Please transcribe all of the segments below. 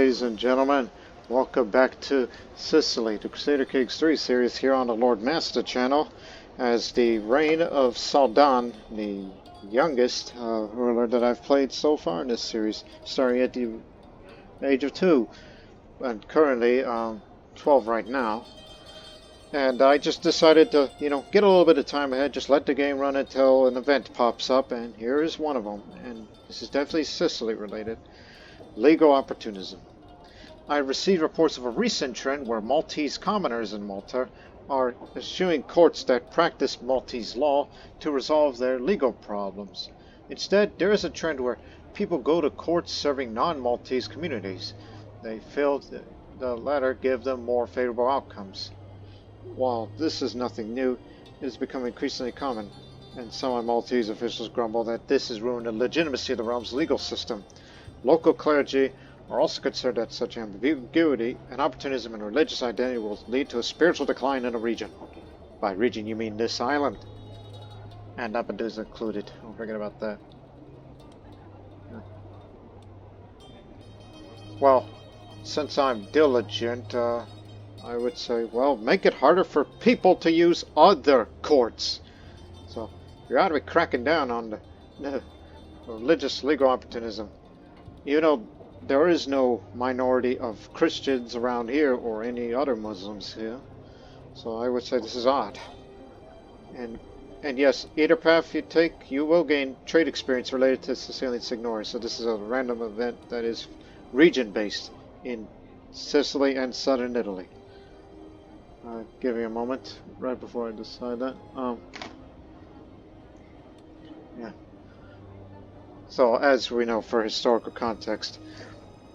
ladies and gentlemen. Welcome back to Sicily, the Crusader Kings 3 series here on the Lord Master channel, as the reign of Sawdan, the youngest ruler that I've played so far in this series, starting at the age of 2, and currently 12 right now. And I just decided to, get a little bit of time ahead, just let the game run until an event pops up, and here is one of them. And this is definitely Sicily related. Legal opportunism. I received reports of a recent trend where Maltese commoners in Malta are eschewing courts that practice Maltese law to resolve their legal problems. Instead, there is a trend where people go to courts serving non-Maltese communities. They feel the latter give them more favorable outcomes. While this is nothing new, it has become increasingly common, and some Maltese officials grumble that this has ruined the legitimacy of the realm's legal system. Local clergy are also concerned that such ambiguity and opportunism in religious identity will lead to a spiritual decline in the region. By region, you mean this island. And Debutantes included. Don't forget about that. Well, since I'm diligent, I would say, well, make it harder for people to use other courts. So, you ought to be cracking down on the religious legal opportunism. You know, there is no minority of Christians around here or any other Muslims here. So I would say this is odd. And yes, either path you take, you will gain trade experience related to Sicilian Signory. So this is a random event that is region-based in Sicily and southern Italy. I'll give you a moment right before I decide that. Yeah. So, as we know, for historical context,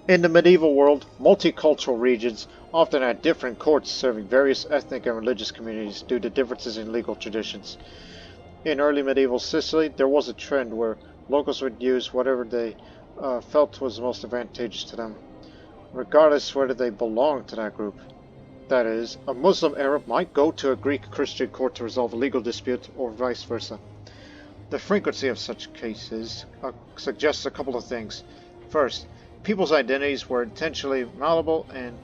in the medieval world, multicultural regions often had different courts serving various ethnic and religious communities due to differences in legal traditions. In early medieval Sicily, there was a trend where locals would use whatever they felt was most advantageous to them, regardless whether they belonged to that group. That is, a Muslim Arab might go to a Greek Christian court to resolve a legal dispute, or vice versa. The frequency of such cases suggests a couple of things. First, people's identities were intentionally malleable and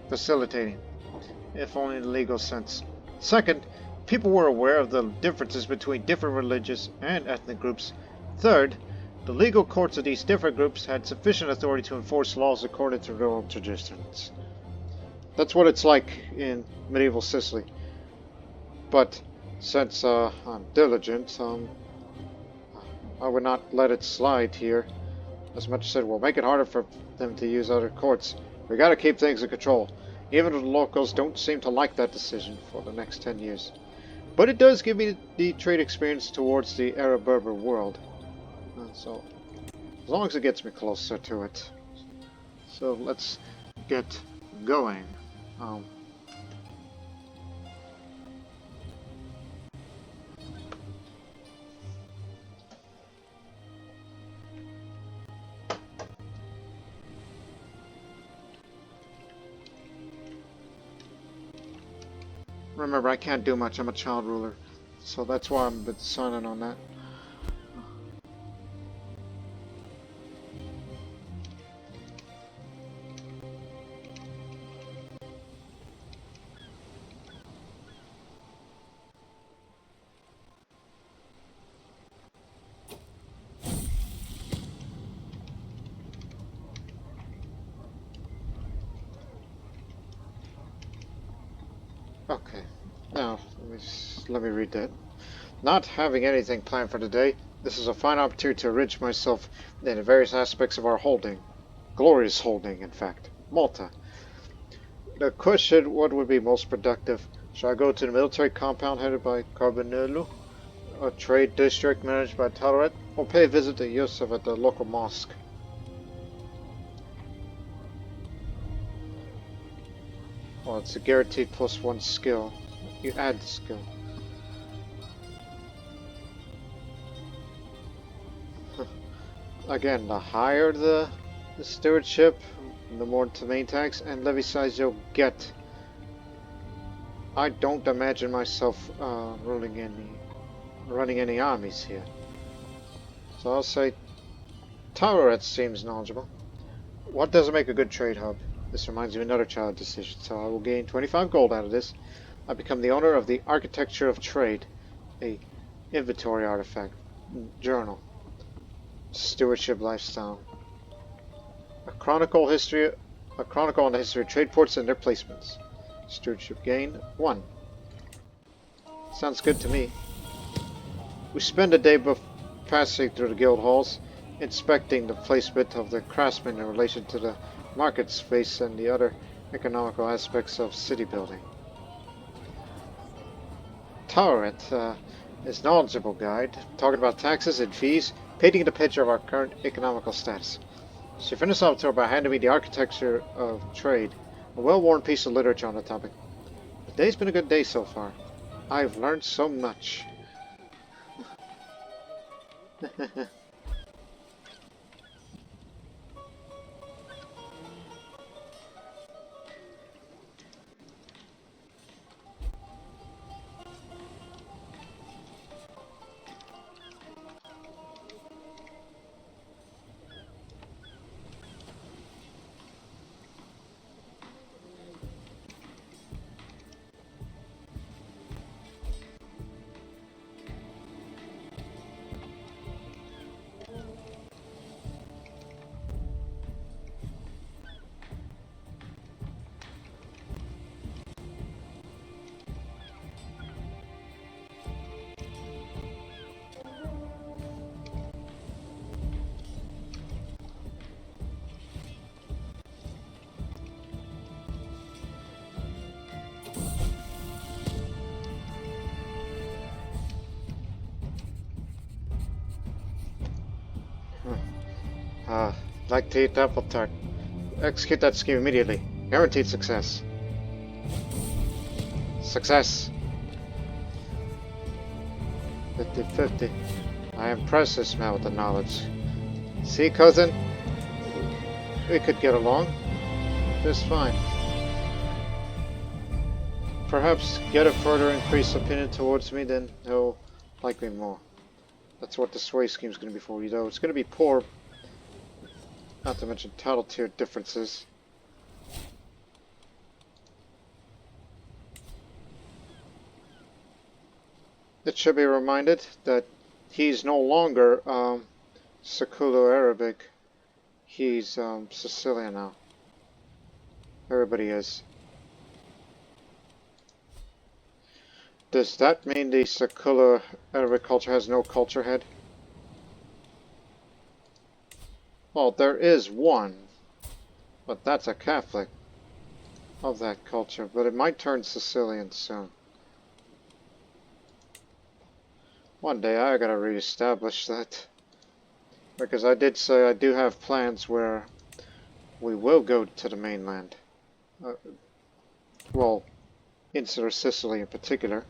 facilitating, if only in the legal sense. Second, people were aware of the differences between different religious and ethnic groups. Third, the legal courts of these different groups had sufficient authority to enforce laws according to their own traditions. That's what it's like in medieval Sicily. But since I'm diligent, I would not let it slide here. As much as I said, we'll make it harder for them to use other courts. We gotta keep things in control. Even if the locals don't seem to like that decision for the next 10 years. But it does give me the trade experience towards the Arab-Berber world. So, as long as it gets me closer to it. So, let's get going. Remember, I can't do much. I'm a child ruler. So that's why I'm a bit silent on that. Okay, now let me read that. Not having anything planned for today, this is a fine opportunity to enrich myself in the various aspects of our holding. Glorious holding, in fact. Malta. The question, what would be most productive? Shall I go to the military compound headed by Carbonello, a trade district managed by Taberna, or pay a visit to Yusuf at the local mosque? Well, it's a guaranteed +1 skill. You add the skill. Again, the higher the stewardship, the more domain tax and levy size you'll get. I don't imagine myself running any armies here. So I'll say Tolerance seems knowledgeable. What doesn't make a good trade hub? This reminds me of another child decision, so I will gain 25 gold out of this. I become the owner of the Architecture of Trade, a inventory artifact, journal, stewardship lifestyle, a chronicle on the history of trade ports and their placements. Stewardship gain 1. Sounds good to me. We spend a day passing through the guild halls, inspecting the placement of the craftsmen in relation to the market space and the other economical aspects of city building. Tolerant is knowledgeable guide, talking about taxes and fees, painting the picture of our current economical status. She finished off the tour by handing me the Architecture of Trade, a well-worn piece of literature on the topic. The day's been a good day so far. I've learned so much. Like to eat apple tart. Execute that scheme immediately. Guaranteed success. Success. 50-50. I impress this man with the knowledge. See, cousin? We could get along just fine. Perhaps get a further increased opinion towards me, then he'll like me more. That's what the sway scheme is going to be for you, though. It's going to be poor. Not to mention title tier differences. It should be reminded that he's no longer Siculo-Arabic. He's Sicilian now. Everybody is. Does that mean the Siculo-Arabic culture has no culture head? Well, there is one, but that's a Catholic of that culture, but it might turn Sicilian soon. One day I gotta re-establish that, because I did say I do have plans where we will go to the mainland. Well, Insular Sicily in particular.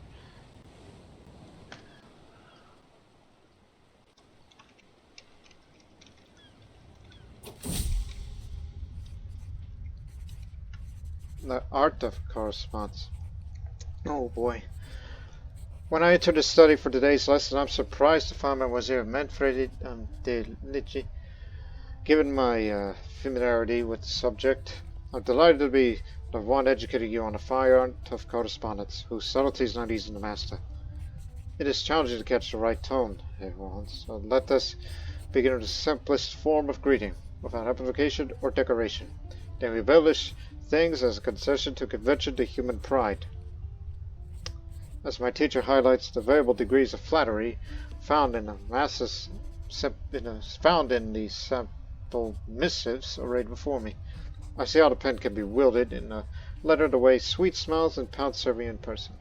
The art of correspondence. Oh boy. When I entered the study for today's lesson, I'm surprised to find Mademoiselle Manfredi de Lici. Given my familiarity with the subject, I'm delighted to be the one educating you on the fine art of correspondence, whose subtlety is not easy to master. It is challenging to catch the right tone, everyone, so let us begin with the simplest form of greeting, without amplification or decoration. Then we embellish things as a concession to convention to human pride. As my teacher highlights the variable degrees of flattery found in the sample missives arrayed before me, I see how the pen can be wielded in a letter the way sweet smells and pound serving in person.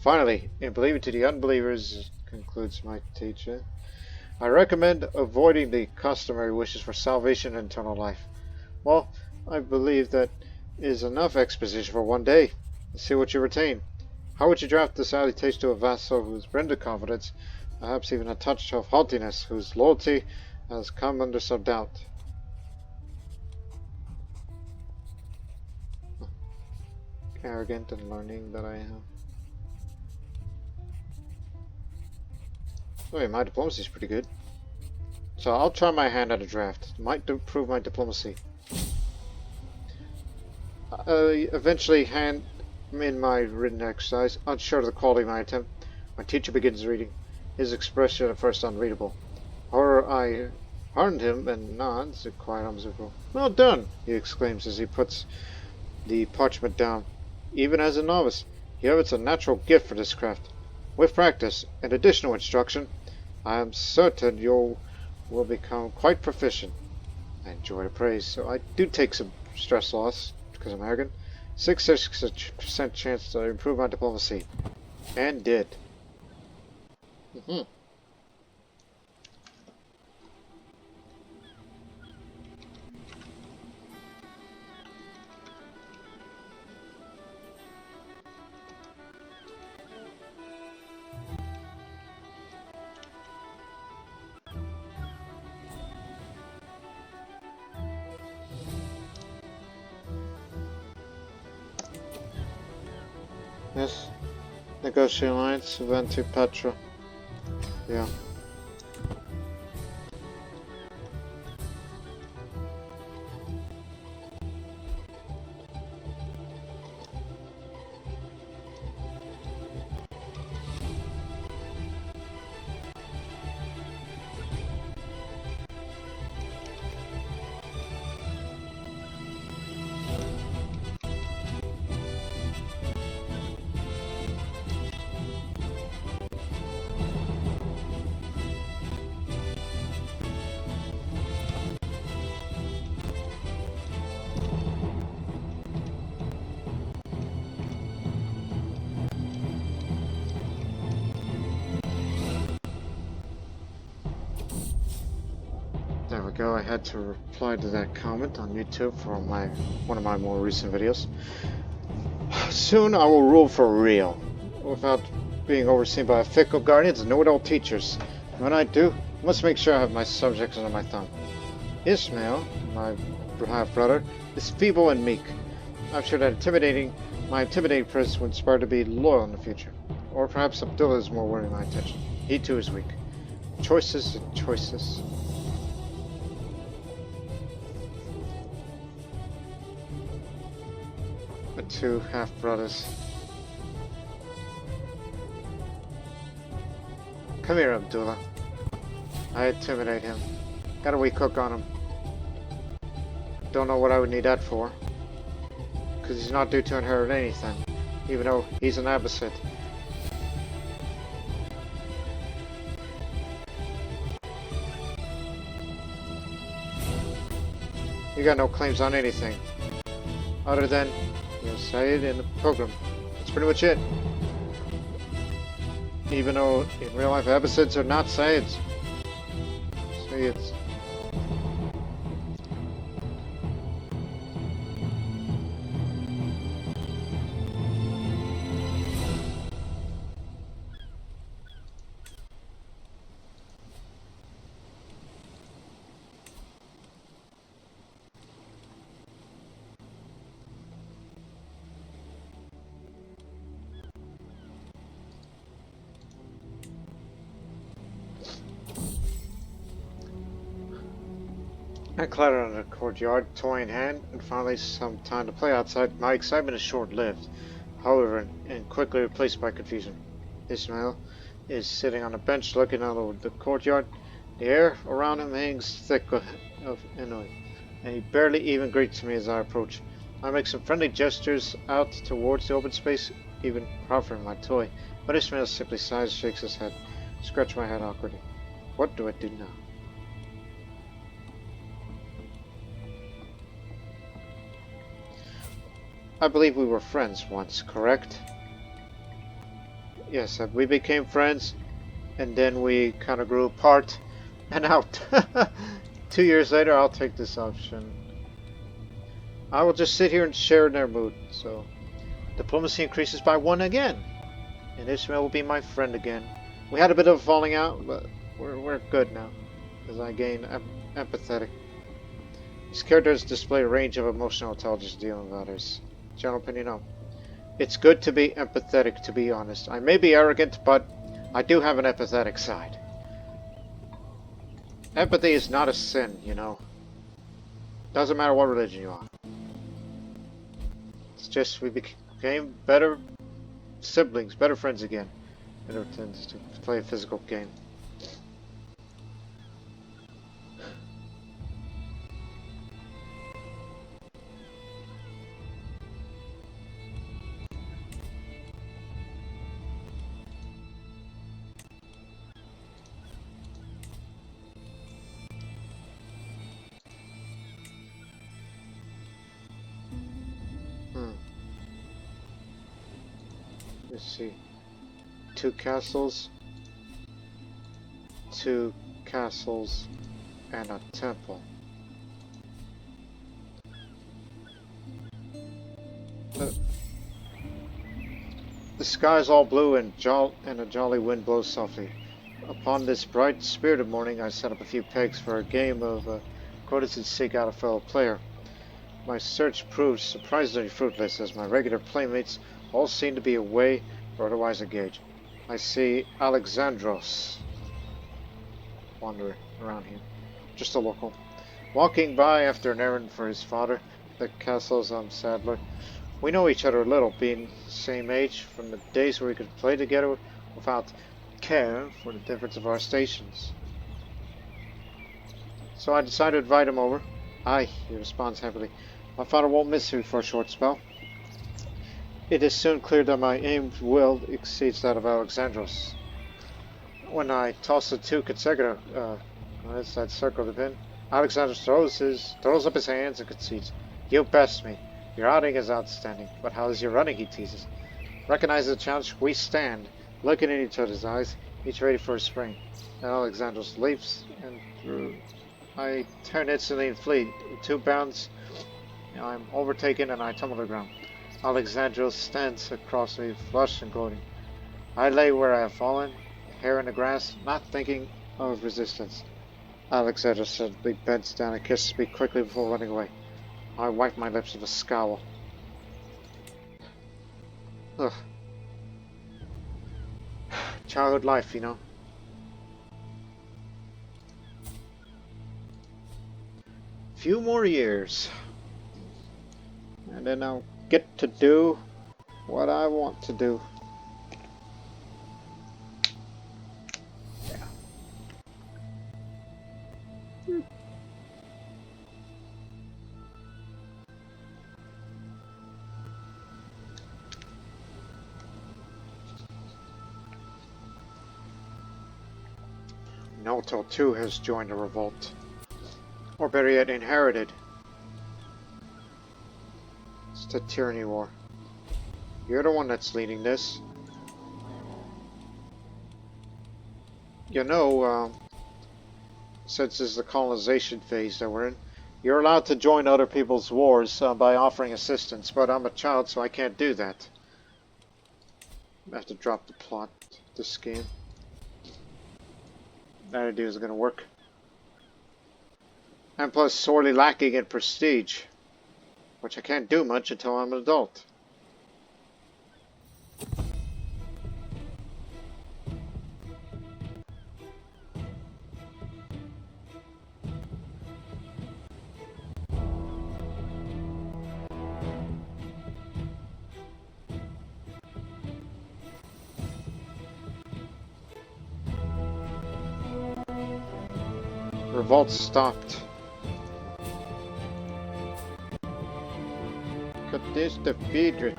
Finally, in believing to the unbelievers, concludes my teacher, I recommend avoiding the customary wishes for salvation and eternal life. Well, I believe that is enough exposition for one day. Let's see what you retain. How would you draft the salutation to a vassal whose branded confidence, perhaps even a touch of haughtiness, whose loyalty has come under some doubt? Arrogant and learning that I am. Oh yeah, my diplomacy is pretty good. So I'll try my hand at a draft. Might prove my diplomacy. Eventually hand in my written exercise, unsure of the quality of my attempt. My teacher begins reading, his expression at first unreadable. However, I hardened him and nods a quiet observer. Well done, he exclaims as he puts the parchment down. Even as a novice, you have a natural gift for this craft. With practice and additional instruction, I am certain you will become quite proficient. I enjoy the praise, so I do take some stress loss because I'm arrogant. 6% chance to improve my diplomacy. And did. Yes. Negotiate alliance, Venti Petra. Yeah. There we go. I had to reply to that comment on YouTube for one of my more recent videos. Soon I will rule for real, without being overseen by fickle guardians and know-it-all teachers. When I do, I must make sure I have my subjects under my thumb. Ismail, my half-brother, is feeble and meek. I'm sure that my intimidating presence would inspire to be loyal in the future. Or perhaps Abdullah is more worthy of my attention. He too is weak. Choices and choices. The two half-brothers. Come here, Abdullah. I intimidate him. Got a weak hook on him. Don't know what I would need that for. Because he's not due to inherit anything, even though he's an Abbasid. You got no claims on anything, other than you're Sayyid and the Pilgrim. That's pretty much it. Even though in real life Abbasids are not Sayyids. Sayyids. I clattered on the courtyard, toy in hand, and finally some time to play outside. My excitement is short-lived, however, and quickly replaced by confusion. Ismail is sitting on a bench looking out over the courtyard. The air around him hangs thick of annoy, and he barely even greets me as I approach. I make some friendly gestures out towards the open space, even proffering my toy, but Ismail simply sighs and shakes his head. I scratch my head awkwardly. What do I do now? I believe we were friends once, correct? Yes, we became friends, and then we kind of grew apart and out. 2 years later, I'll take this option. I will just sit here and share in their mood, so... Diplomacy increases by 1 again, and Ishmael will be my friend again. We had a bit of a falling out, but we're good now, as I gain empathetic. These characters display a range of emotional intelligence dealing with others. General opinion, no. It's good to be empathetic, to be honest. I may be arrogant, but I do have an empathetic side. Empathy is not a sin, you know. Doesn't matter what religion you are. It's just we became better siblings, better friends again. And it tends to play a physical game. Let's see. 2 castles, 2 castles, and a temple. The sky is all blue and a jolly wind blows softly. Upon this bright, spirited morning, I set up a few pegs for a game of Courtiers to seek out a fellow player. My search proved surprisingly fruitless, as my regular playmates all seem to be away or otherwise engaged. I see Alexandros wandering around here, just a local, walking by after an errand for his father. The castle's Sadler. We know each other a little, being the same age, from the days where we could play together without care for the difference of our stations. So I decided to invite him over. Aye, he responds happily. My father won't miss me for a short spell. It is soon clear that my aimed will exceeds that of Alexandros. When I toss the 2 consecutive, that's that circle to pin, Alexandros throws up his hands and concedes. You best me. Your outing is outstanding, but how is your running, he teases. Recognizing the challenge, we stand, looking in each other's eyes, each ready for a spring. Then Alexandros leaps, and through I turn instantly and flee. In 2 bounds, I'm overtaken and I tumble to the ground. Alexandros stands across me, flushed and gloating. I lay where I have fallen, hair in the grass, not thinking of resistance. Alexandros suddenly bends down and kisses me quickly before running away. I wipe my lips with a scowl. Ugh. Childhood life, you know. Few more years. And then I'll get to do what I want to do. Yeah. Noto too has joined the revolt. Or better yet, inherited. It's the Tyranny War. You're the one that's leading this. You know, since this is the colonization phase that we're in, you're allowed to join other people's wars by offering assistance, but I'm a child, so I can't do that. I have to drop the plot, this game. That idea is going to work. And plus, sorely lacking in prestige, which I can't do much until I'm an adult. Revolt stopped. This defeated.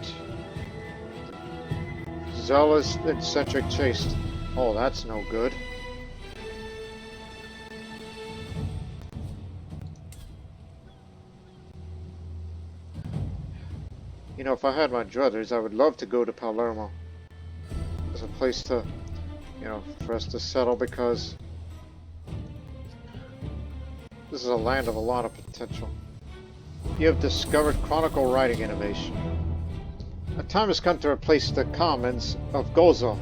Zealous eccentric chaste. Oh, that's no good. You know, if I had my druthers, I would love to go to Palermo. It's a place to, you know, for us to settle, because this is a land of a lot of potential. You have discovered chronicle writing innovation. A time has come to replace the commons of Gozo.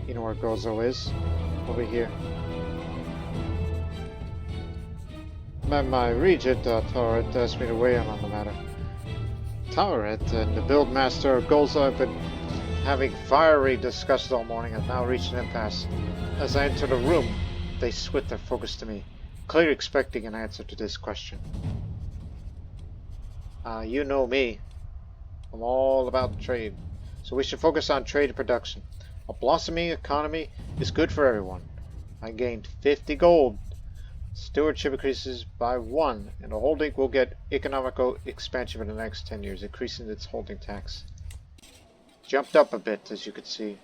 You know where Gozo is? Over here. My regent, Tauret, asked me to weigh in on the matter. Tauret and the buildmaster of Gozo have been having fiery discussions all morning and now reached an impasse. As I enter the room, they switch their focus to me, clearly expecting an answer to this question. You know me. I'm all about trade. So we should focus on trade and production. A blossoming economy is good for everyone. I gained 50 gold. Stewardship increases by 1, and the holding will get economical expansion for the next 10 years, increasing its holding tax. Jumped up a bit, as you can see.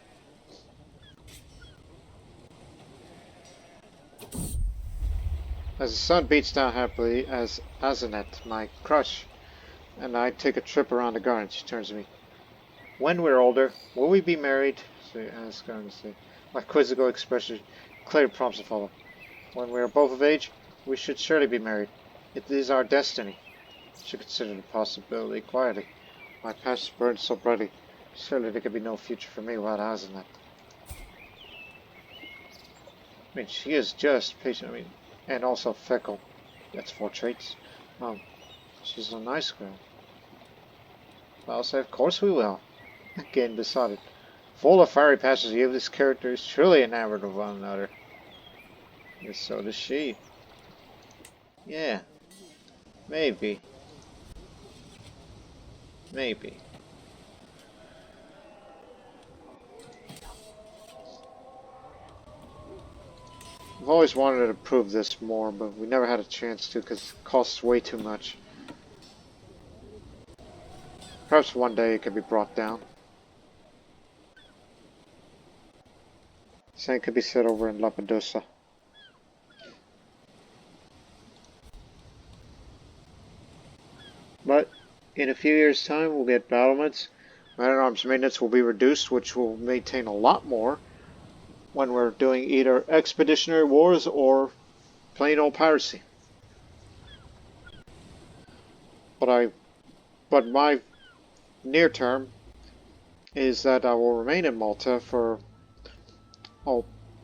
As the sun beats down happily, as Azanet, my crush, and I take a trip around the garden, she turns to me. When we're older, will we be married? She asks earnestly. My quizzical expression clearly prompts to follow. When we are both of age, we should surely be married. It is our destiny. She considered the possibility quietly. My passion burned so brightly. Surely there could be no future for me without Azanet. I mean, she is just patient. I mean, and also fickle. That's 4 traits. She's a nice girl. I'll say, of course we will. Again besotted. Full of fiery passions, you of this character is truly enamored of one another. And so does she. Yeah. Maybe. Maybe. I've always wanted to prove this more, but we never had a chance to because it costs way too much. Perhaps one day it could be brought down. Same could be said over in Lampedusa. But in a few years' time, we'll get battlements. Man-at-arms maintenance will be reduced, which will maintain a lot more when we're doing either expeditionary wars or plain old piracy. But my near term is that I will remain in Malta for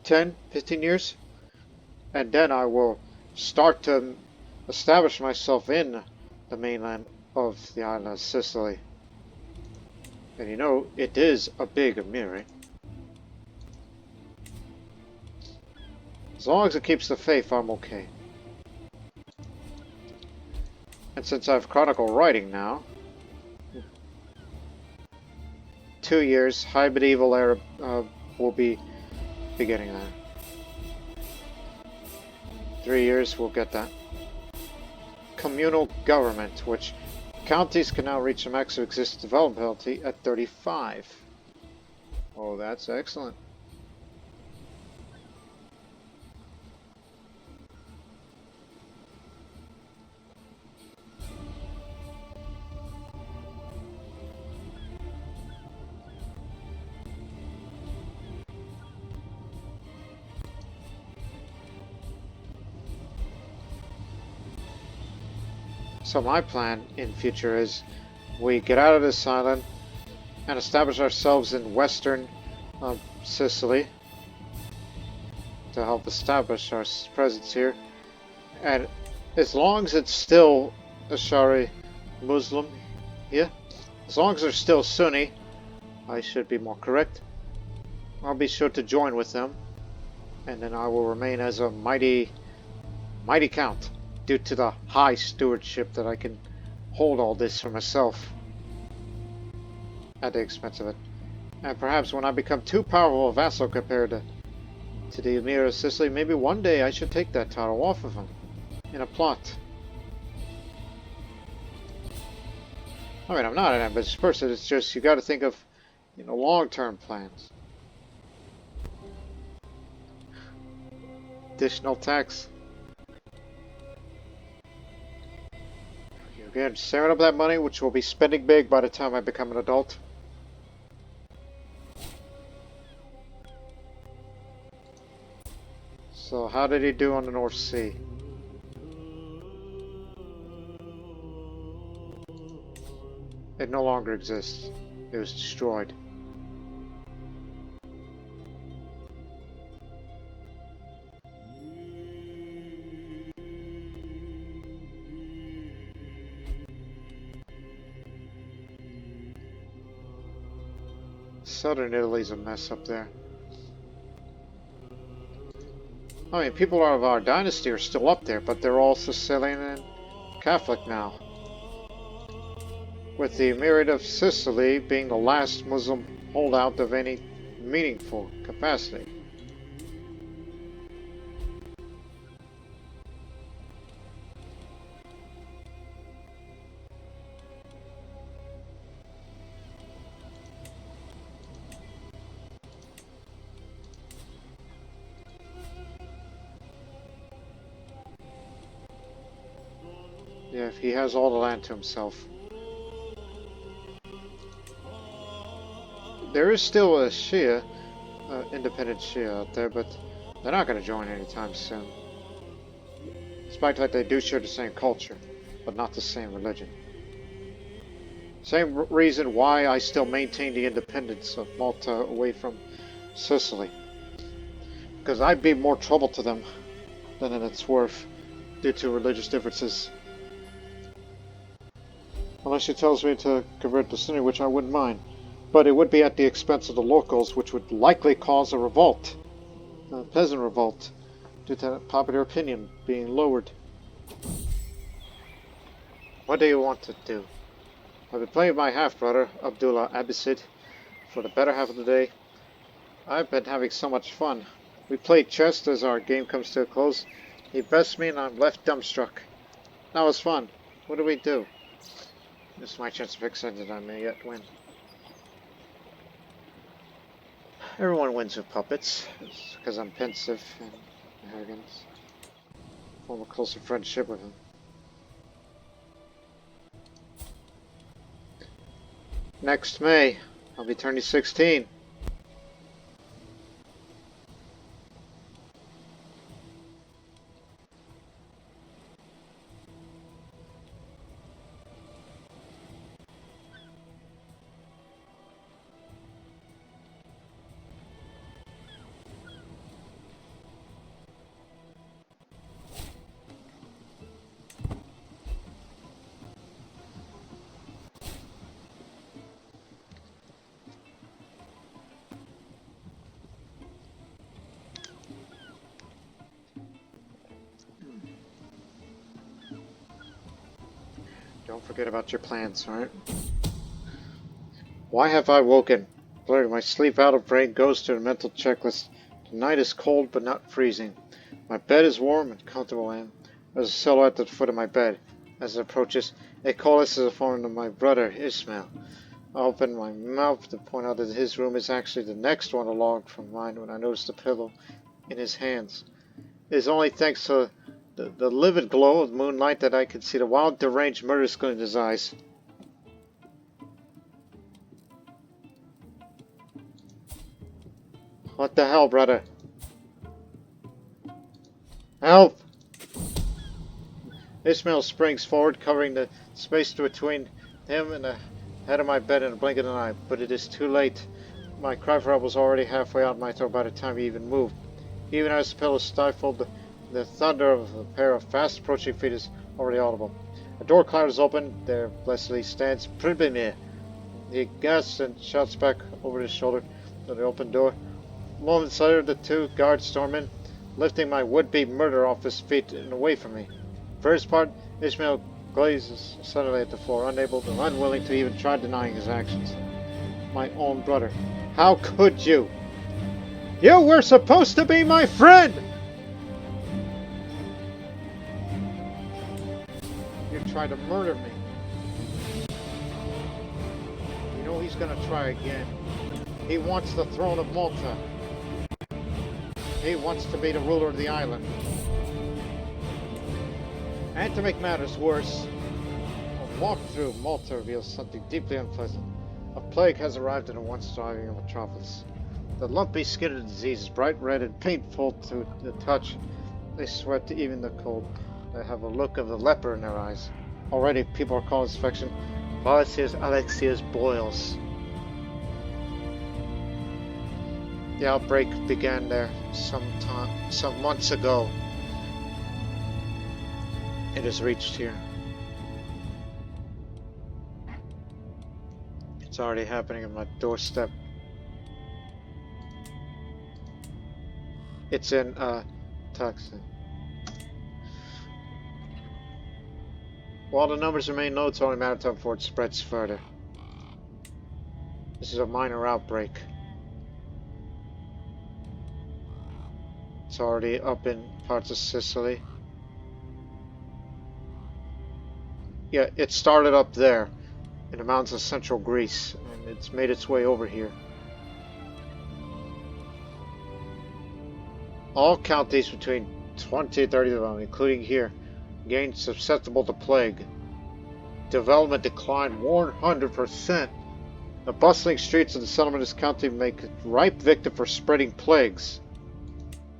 10, 15 years, and then I will start to establish myself in the mainland of the island of Sicily. And you know, it is a big emir. As long as it keeps the faith, I'm okay. And since I've chronicle writing now, 2 years, High Medieval Arab will be beginning that. 3 years, we'll get that. Communal government, which counties can now reach the max of existing development penalty at 35. Oh, that's excellent. So my plan in future is we get out of this island and establish ourselves in western Sicily to help establish our presence here. And as long as it's still Ashari Muslim, yeah, as long as they're still Sunni, I should be more correct, I'll be sure to join with them, and then I will remain as a mighty count, due to the high stewardship that I can hold all this for myself at the expense of it. And perhaps when I become too powerful a vassal compared to the Emir of Sicily, maybe one day I should take that title off of him in a plot. I mean, I'm not an ambitious person, it's just you gotta think of, you know, long-term plans. Additional tax. Again, saving up that money, which will be spending big by the time I become an adult. So how did he do on the North Sea? It no longer exists. It was destroyed. Southern Italy's a mess up there. I mean, people of our dynasty are still up there, but they're all Sicilian and Catholic now. With the Emirate of Sicily being the last Muslim holdout of any meaningful capacity. Yeah, he has all the land to himself. There is still a Shia, independent Shia out there, but they're not going to join anytime soon. Despite that they do share the same culture, but not the same religion. Same reason why I still maintain the independence of Malta away from Sicily. Because I'd be more trouble to them than it's worth due to religious differences. Unless she tells me to convert the Sunni, which I wouldn't mind. But it would be at the expense of the locals, which would likely cause a revolt. A peasant revolt, due to popular opinion being lowered. What do you want to do? I've been playing with my half-brother, Abdullah Abbasid, for the better half of the day. I've been having so much fun. We played chess as our game comes to a close. He bests me and I'm left dumbstruck. That was fun. What do we do? This is my chance to pick something I may yet win. Everyone wins with puppets, because I'm pensive and arrogant. Form a closer friendship with him. Next May, I'll be turning 16. Don't forget about your plans, alright? Why have I woken? Blurring my sleep out of brain goes to the mental checklist. The night is cold but not freezing. My bed is warm and comfortable, and there's a silhouette at the foot of my bed. As it approaches, it calls as a form of my brother, Ismail. I open my mouth to point out that his room is actually the next one along from mine when I notice the pillow in his hands. It is only thanks to the livid glow of moonlight that I can see the wild, deranged, murderous glint in his eyes. What the hell, brother? Help! Ismail springs forward, covering the space between him and the head of my bed in a blink of an eye, but it is too late. My cry for help was already halfway out my throat by the time he even moved. Even as the pillow stifled, the thunder of a pair of fast approaching feet is already audible. A door clatters open. There blessedly stands Pribimir. He gasps and shouts back over his shoulder to the open door. Moments later, the two guards storm in, lifting my would-be murderer off his feet and away from me. For his part, Ismail glazes suddenly at the floor, unable and unwilling to even try denying his actions. My own brother. How could you? You were supposed to be my friend! You tried to murder me. You know he's gonna try again. He wants the throne of Malta. He wants to be the ruler of the island. And to make matters worse, a walk through Malta reveals something deeply unpleasant. A plague has arrived in a once thriving metropolis. The lumpy skin of the disease is bright red and painful to the touch. They sweat even the cold. They have a look of the leper in their eyes. Already people are calling this infection Valesius Alexius boils. The outbreak began there some months ago. It has reached here. It's already happening at my doorstep. It's in taxing. While the numbers remain low, it's only a matter of time before it spreads further. This is a minor outbreak. It's already up in parts of Sicily. Yeah, it started up there in the mountains of central Greece, and it's made its way over here. All counties between 20 and 30 development, including here, gained susceptible to plague. Development declined 100%. The bustling streets of the settlement of this county make it ripe victim for spreading plagues.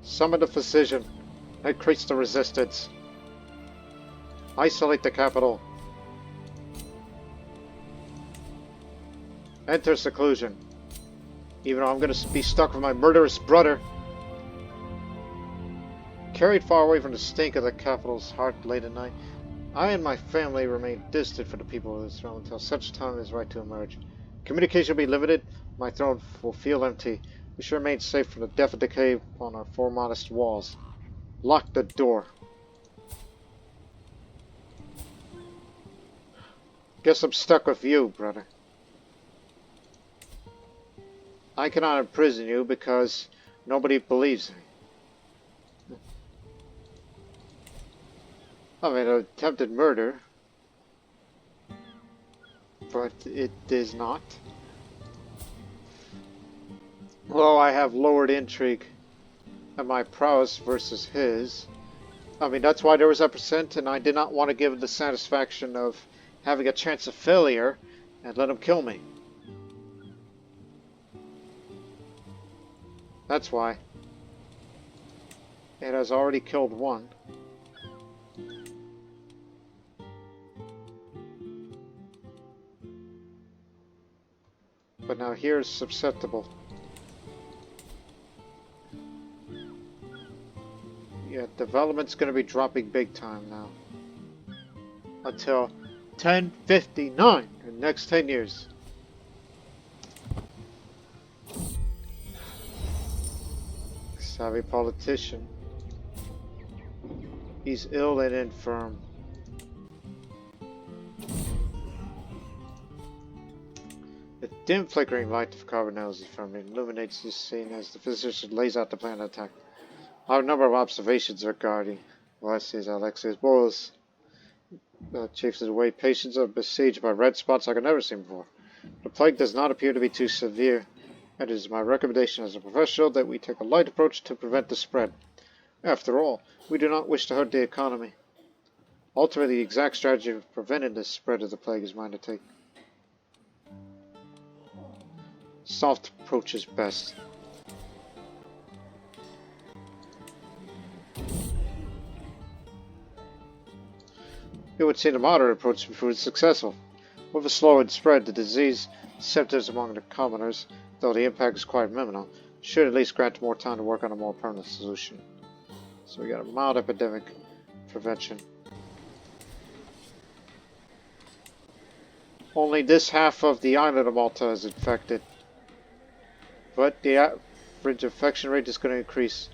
Summon the physician. Increase the resistance. Isolate the capital. Enter seclusion. Even though I'm going to be stuck with my murderous brother. Carried far away from the stink of the capital's heart late at night, I and my family remain distant from the people of this realm until such time as right to emerge. Communication will be limited. My throne will feel empty. We should remain safe from the death and decay upon our four modest walls. Lock the door. Guess I'm stuck with you, brother. I cannot imprison you because nobody believes me. I mean, attempted murder, but it is not. Well, I have lowered intrigue and my prowess versus his. I mean, that's why there was a percent, and I did not want to give him the satisfaction of having a chance of failure and let him kill me. That's why. It has already killed one. But now here's susceptible. Yeah, development's going to be dropping big time now. Until 1059 in the next 10 years. Savvy politician. He's ill and infirm. The dim flickering light of carbonels from it illuminates this scene as the physician lays out the plan of attack. I have a number of observations regarding Alexius Bolas. Chiefs of the way, patients are besieged by red spots like I've never seen before. The plague does not appear to be too severe, and it is my recommendation as a professional that we take a light approach to prevent the spread. After all, we do not wish to hurt the economy. Ultimately, the exact strategy of preventing the spread of the plague is mine to take. Soft approach is best. It would seem a moderate approach to prove successful. With a slow spread, the disease symptoms among the commoners, though the impact is quite minimal, should at least grant more time to work on a more permanent solution. So we got a mild epidemic prevention. Only this half of the island of Malta is infected. But the average infection rate is going to increase.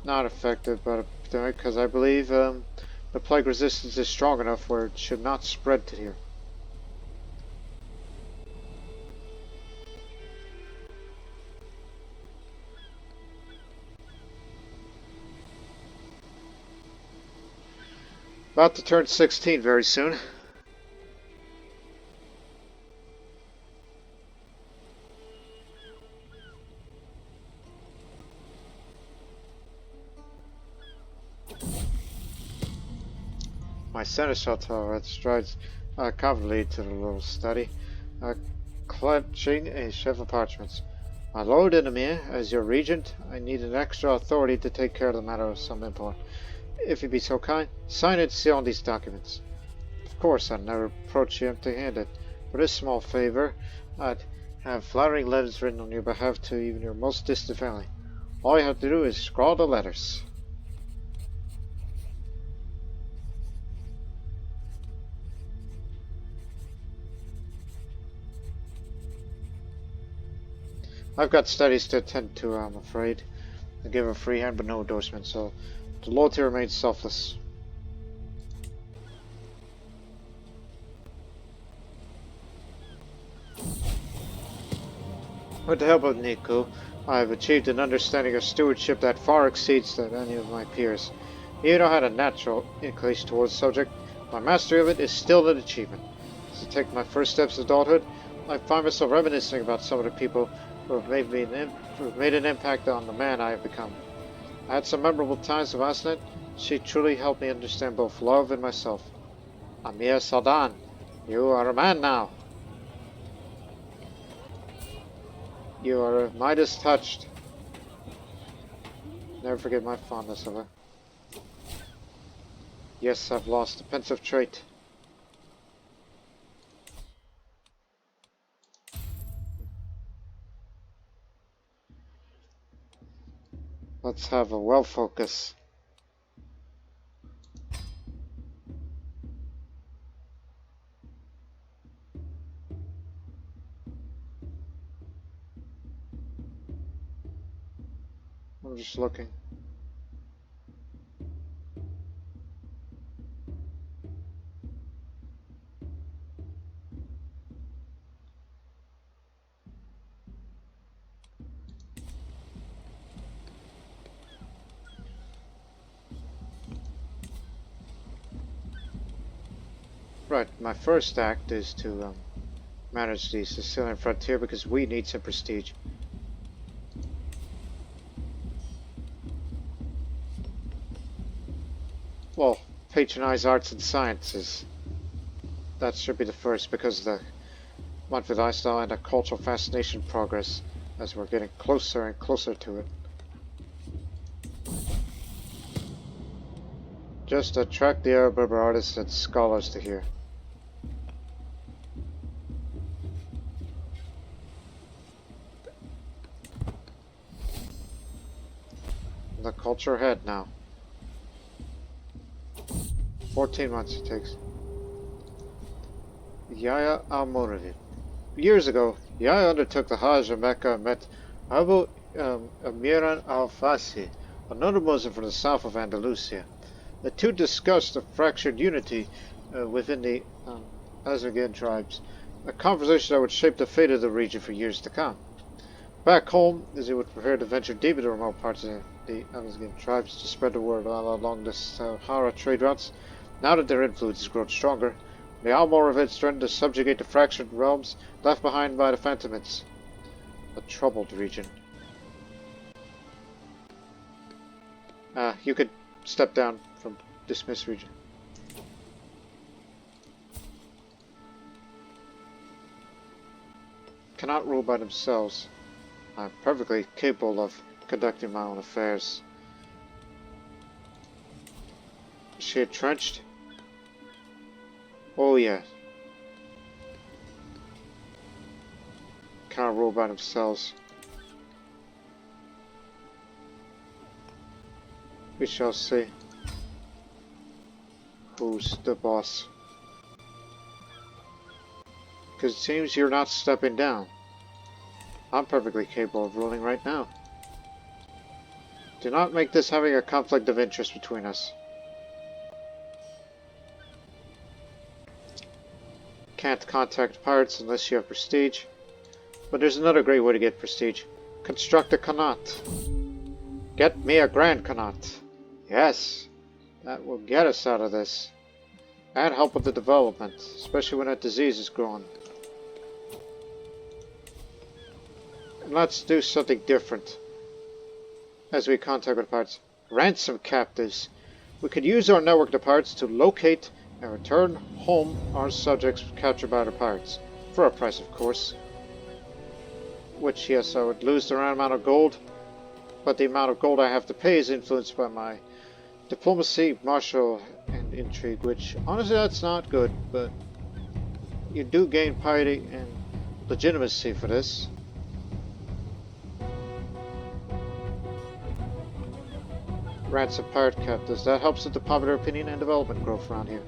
Not effective, but because I believe the plague resistance is strong enough where it should not spread to here. About to turn 16 very soon. My seneschal strides confidently to the little study, clutching a sheaf of parchments. My lord and Emir, as your regent, I need an extra authority to take care of the matter of some import. if you'd be so kind, sign and seal on these documents. Of course, I'd never approach you empty-handed. For this small favor, I'd have flattering letters written on your behalf to even your most distant family. All you have to do is scrawl the letters. I've got studies to attend to, I'm afraid. I give a free hand but no endorsement, so the loyalty remains selfless. With the help of Nico, I have achieved an understanding of stewardship that far exceeds that of any of my peers. Even though I had a natural inclination towards the subject, my mastery of it is still an achievement. As I take my first steps to adulthood, I find myself reminiscing about some of the people who have made an impact on the man I have become. I had some memorable times with Asnet. She truly helped me understand both love and myself. Amir Sawdan, you are a man now. You are Midas touched. Never forget my fondness of her. Yes, I've lost a pensive trait. Let's have a well focus. I'm just looking. Right, my first act is to manage the Sicilian frontier because we need some prestige. Well, patronize arts and sciences. That should be the first because the monthly lifestyle and the cultural fascination progress as we're getting closer and closer to it. Just attract the Arab-Berber artists and scholars to here. The culture ahead now. 14 months it takes. Yahya al-Muradid. Years ago, Yahya undertook the Hajj of Mecca and met Abu Amiran al-Fasi, another Muslim from the south of Andalusia. The two discussed the fractured unity within the Azargan tribes, a conversation that would shape the fate of the region for years to come. Back home, as he would prepare to venture deep into remote parts of the Amazigh tribes to spread the word along the Sahara trade routes, now that their influence has grown stronger, the Almoravids threatened to subjugate the fractured realms left behind by the Phantomids, a troubled region. You could step down from dismissed region. Cannot rule by themselves. I'm perfectly capable of conducting my own affairs. Is she entrenched? Oh yeah. Cannot rule by themselves. We shall see. Who's the boss? Because it seems you're not stepping down. I'm perfectly capable of ruling right now. Do not make this having a conflict of interest between us. Can't contact pirates unless you have prestige. But there's another great way to get prestige. Construct a Connaught. Get me a Grand Connaught. Yes, that will get us out of this. And help with the development, especially when that disease is growing. And let's do something different. As we contact with pirates. Ransom captives. We could use our network of pirates to locate and return home our subjects captured by the pirates. For a price, of course. Which, yes, I would lose the right amount of gold. But the amount of gold I have to pay is influenced by my Diplomacy, martial, and intrigue, which honestly that's not good, but you do gain piety and legitimacy for this. Ransom pirate captives. That helps with the popular opinion and development growth around here.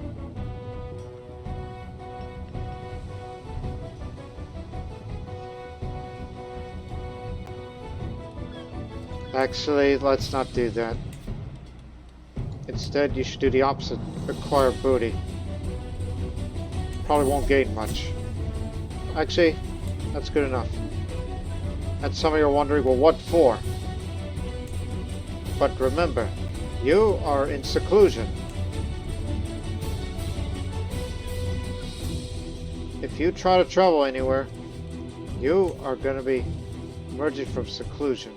Actually, let's not do that. Instead, you should do the opposite. Acquire booty. Probably won't gain much. Actually, that's good enough. And some of you are wondering, well, what for? But remember, you are in seclusion. If you try to travel anywhere, you are going to be emerging from seclusion.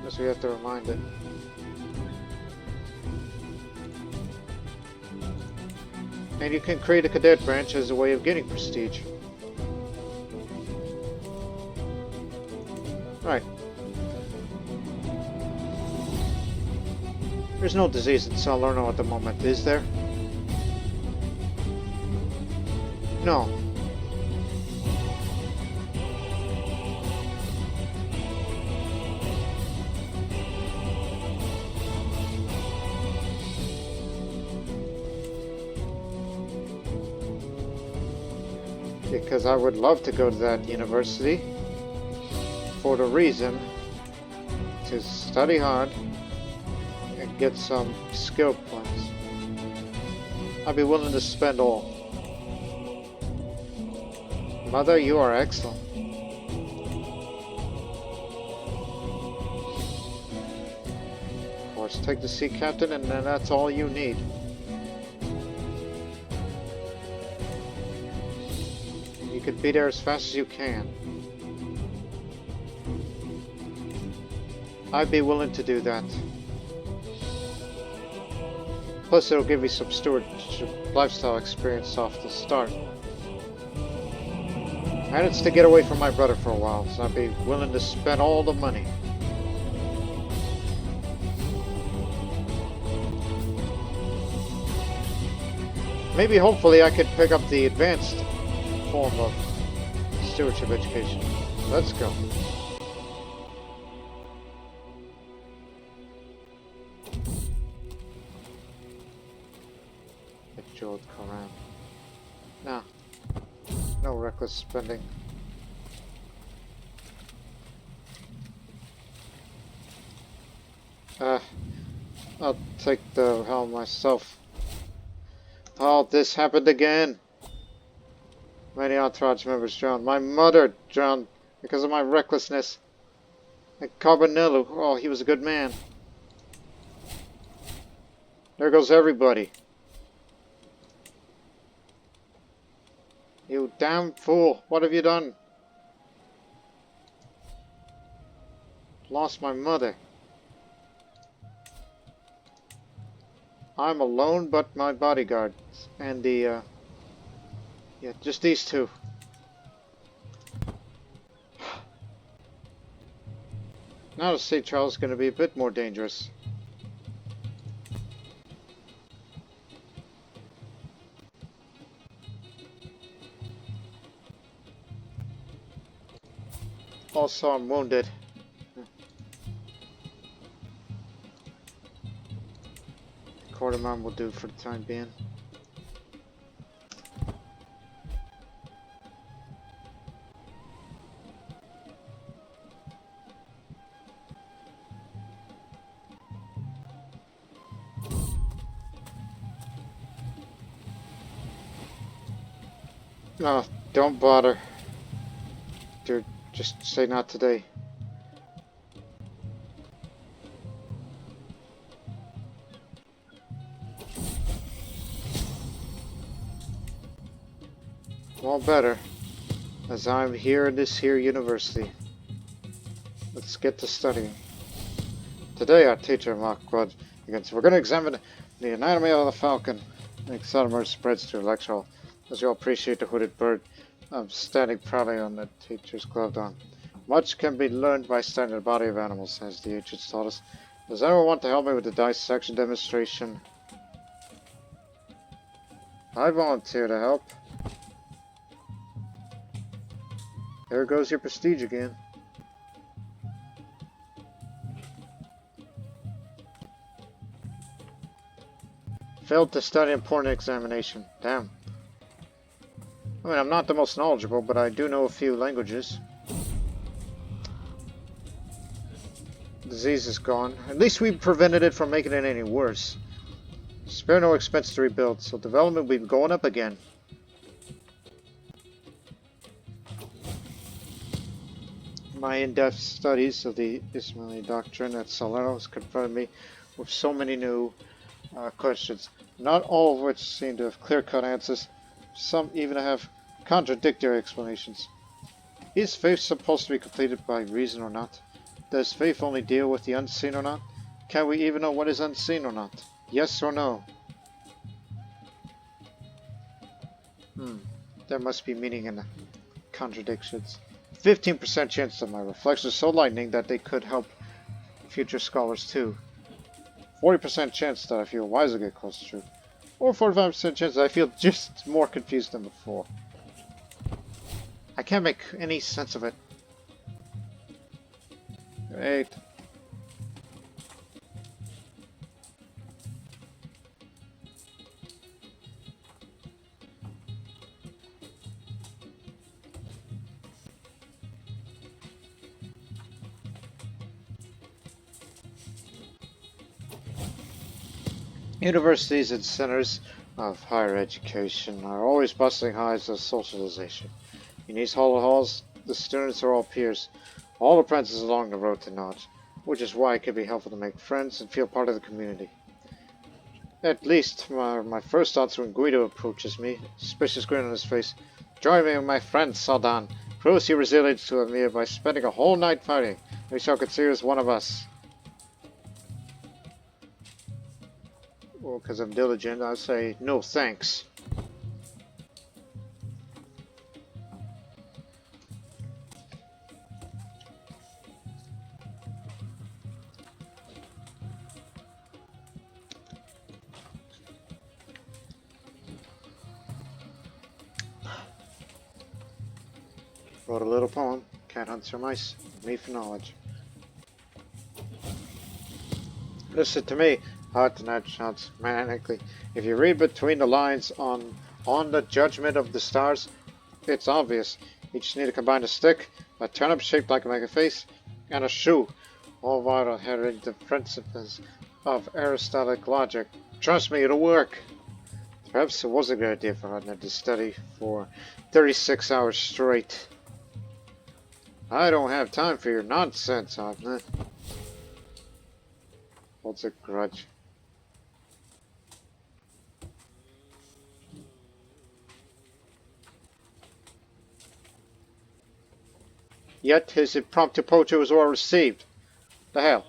Guess we have to remind it. And you can create a cadet branch as a way of getting prestige. Right. There's no disease in Salerno at the moment, is there? No. Because I would love to go to that university for the reason to study hard and get some skill points. I'd be willing to spend all. Mother, you are excellent. Of course, take the sea captain and then that's all you need. You could be there as fast as you can. I'd be willing to do that. Plus it'll give you some stewardship lifestyle experience off the start. And it's to get away from my brother for a while, so I'd be willing to spend all the money. Maybe hopefully I could pick up the advanced form of stewardship education. Let's go. Jeweled Koran. Nah. No reckless spending. I'll take the helm myself. Oh, this happened again. Many entourage members drowned. My mother drowned because of my recklessness. And Carbonello, oh, he was a good man. There goes everybody. You damn fool, what have you done? Lost my mother. I'm alone but my bodyguards. And the, yeah, just these two. Now the St. Charles is going to be a bit more dangerous. Also, I'm wounded. Quarterman will do for the time being. No, don't bother. Dude, just say not today. All better, as I'm here in this here university. Let's get to studying. Today our teacher, Mark Quad, against we're going to examine the anatomy of the falcon. The excitement spreads through lecture hall. As you all appreciate the hooded bird, I'm standing proudly on the teacher's gloved arm. Much can be learned by studying the body of animals, as the ancients taught us. Does anyone want to help me with the dissection demonstration? I volunteer to help. There goes your prestige again. Failed to study important examination. Damn. I mean, I'm not the most knowledgeable, but I do know a few languages. Disease is gone. At least we prevented it from making it any worse. Spare no expense to rebuild, so development will be going up again. My in-depth studies of the Ismaili doctrine at Salerno has confronted me with so many new questions, not all of which seem to have clear-cut answers. Some even have contradictory explanations. Is faith supposed to be completed by reason or not? Does faith only deal with the unseen or not? Can we even know what is unseen or not? Yes or no? There must be meaning in the contradictions. 15% chance that my reflections are so lightning that they could help future scholars too. 40% chance that I feel wiser get close to truth. Or 45% chance that I feel just more confused than before. I can't make any sense of it. Great. Universities and centers of higher education are always bustling hives of socialization. In these hollow halls, the students are all peers, all apprentices along the road to knowledge, which is why it can be helpful to make friends and feel part of the community. At least, my first thoughts when Guido approaches me, suspicious grin on his face. Join me with my friend Sawdan. Prove your resilience to Amir by spending a whole night fighting. We shall consider as one of us. Well, because I'm diligent, I'll say no thanks. Wrote a little poem. Cat hunts for mice. Me for knowledge. Listen to me. Heart and heart shouts manically. If you read between the lines on the judgment of the stars, it's obvious. You just need to combine a stick, a turnip shaped like a mega face, and a shoe. All vital adhering to principles of Aristotelic logic. Trust me, it'll work. Perhaps it was a good idea for Hudner to study for 36 hours straight. I don't have time for your nonsense, Hudner. Holds a grudge. Yet his impromptu poetry was well received. The hell?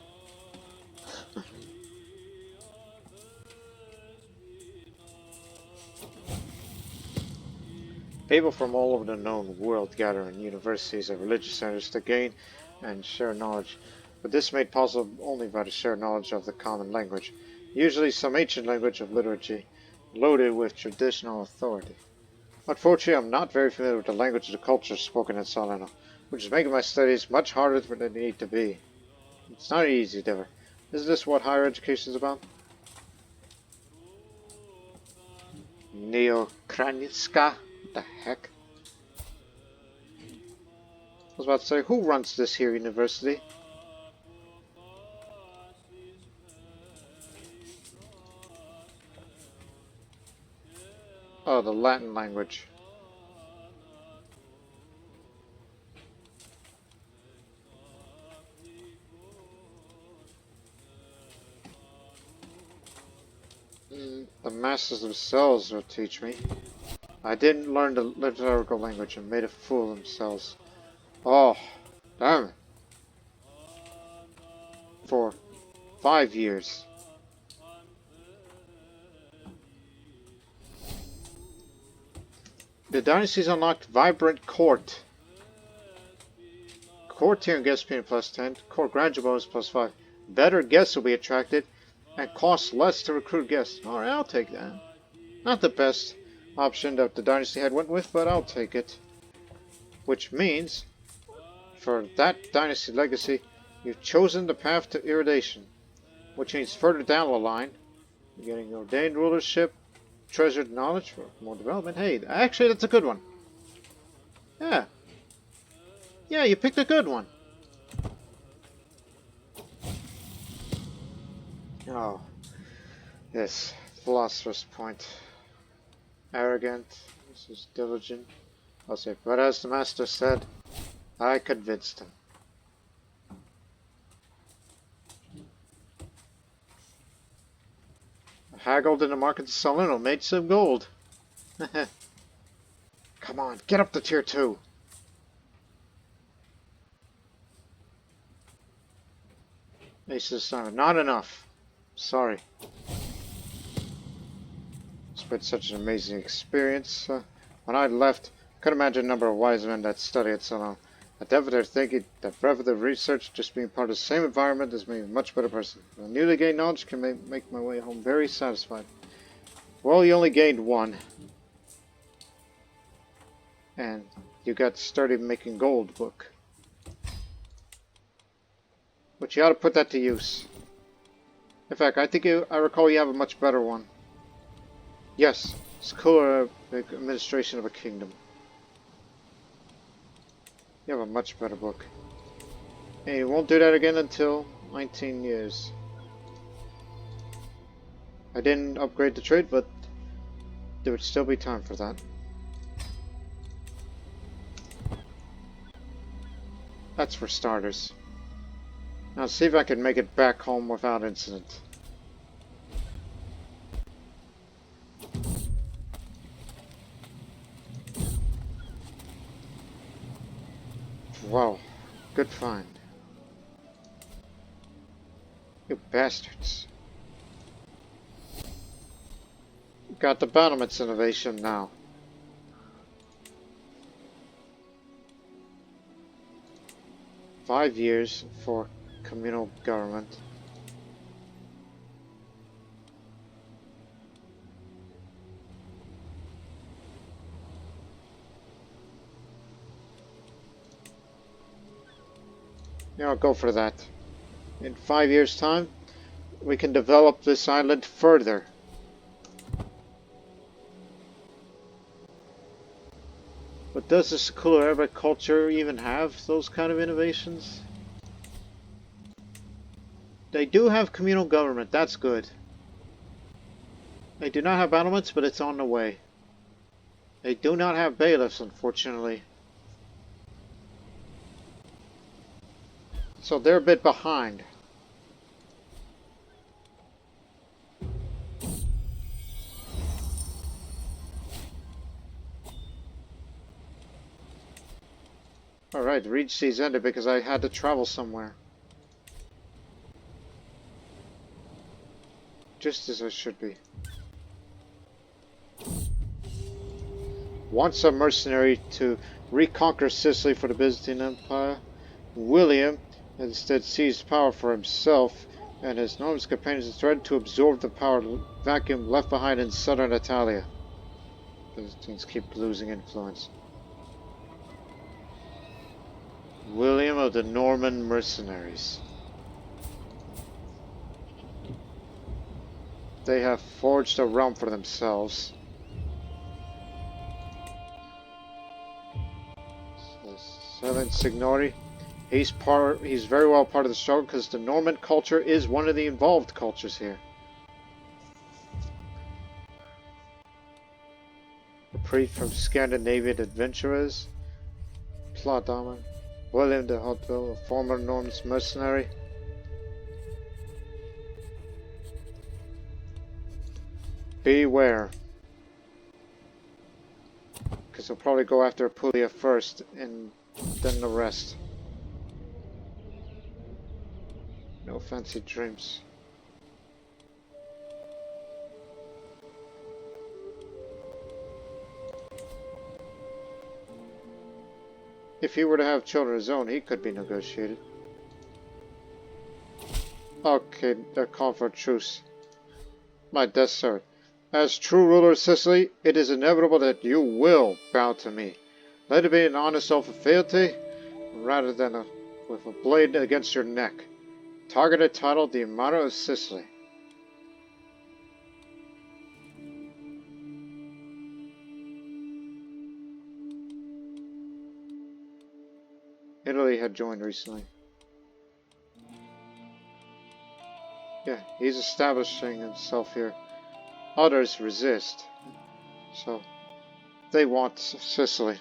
People from all over the known world gather in universities and religious centers to gain and share knowledge, but this is made possible only by the shared knowledge of the common language, usually some ancient language of liturgy, loaded with traditional authority. Unfortunately, I'm not very familiar with the language of the culture spoken in Salerno, which is making my studies much harder than they need to be. It's not easy, Dever. Isn't this what higher education is about? Neokraniska? What the heck? I was about to say, who runs this here university? Oh, the Latin language. The masters themselves will teach me. I didn't learn the liturgical language and made a fool of themselves. Oh, damn it. For 5 years. The dynasties unlocked vibrant court. Courtier guests being +10, core graduate bonus +5. Better guests will be attracted, and costs less to recruit guests. Alright, I'll take that. Not the best option that the Dynasty had went with, but I'll take it. Which means, for that Dynasty legacy, you've chosen the path to irradiation. Which means further down the line, you're getting ordained rulership, treasured knowledge for more development. Hey, actually that's a good one. Yeah. Yeah, you picked a good one. Oh. Yes. Philosopher's Point. Arrogant. This is diligent. I'll say, but as the master said, I convinced him. Haggled in the market to Salino, made some gold. Come on, get up to tier 2. Aces not enough. Sorry. It's been such an amazing experience. When I left, I couldn't imagine the number of wise men that study at Salino. I definitely thinking that breadth of research, just being part of the same environment, has made me a much better person. A newly gained knowledge can make my way home very satisfied. Well, you only gained 1. And you got started making gold book. But you ought to put that to use. In fact, I think I recall you have a much better one. Yes, Siculo-Arabic Administration of a Kingdom. You have a much better book. And you won't do that again until 19 years. I didn't upgrade the trade, but there would still be time for that. That's for starters. Now see if I can make it back home without incident. Wow, good find. You bastards. Got the battlements innovation now. "5 years for communal government." Yeah, I'll go for that. In 5 years' time, we can develop this island further. But does the Siculo-Arabic culture even have those kind of innovations? They do have communal government, that's good. They do not have battlements, but it's on the way. They do not have bailiffs, unfortunately. So they're a bit behind. Alright, the Regency's ended because I had to travel somewhere. Just as I should be. Once a mercenary to reconquer Sicily for the Byzantine Empire, William instead seized power for himself, and his enormous companions threatened to absorb the power vacuum left behind in southern Italia. Byzantines keep losing influence. William of the Norman Mercenaries. They have forged a realm for themselves. 7 Signori. He's very well part of the struggle because the Norman culture is one of the involved cultures here. A priest from Scandinavian adventurers. Plot-Dahmer. William de Hauteville, a former Norman mercenary. Beware. Because he'll probably go after Apulia first and then the rest. No fancy dreams. If he were to have children of his own, he could be negotiated. Okay, they're calling for a truce. My death, sir. As true ruler of Sicily, it is inevitable that you will bow to me. Let it be an honest oath of fealty, rather than with a blade against your neck. Targeted title, the Emperor of Sicily. Italy had joined recently. Yeah, he's establishing himself here. Others resist. So, they want Sicily.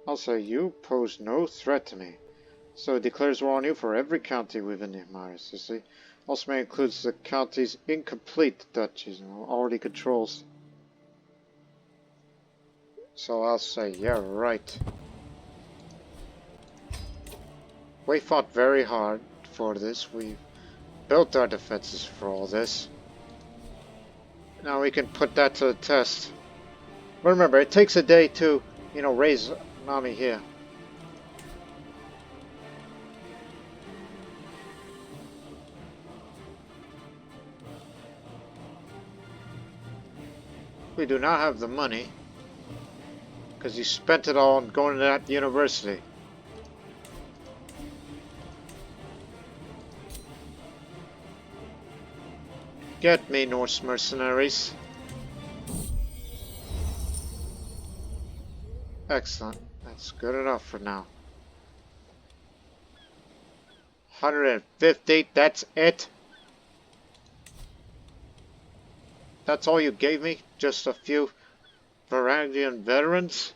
I'll say you pose no threat to me. So it declares war on you for every county within the Empire of Sicily. Also includes the counties incomplete duchies already controls. So I'll say, yeah, right. We fought very hard for this. We built our defenses for all this. Now we can put that to the test. But remember, it takes a day to, raise an army here. We do not have the money, because you spent it all on going to that university. Get me, Norse mercenaries. Excellent. That's good enough for now. 150, that's it? That's all you gave me? Just a few Varangian veterans?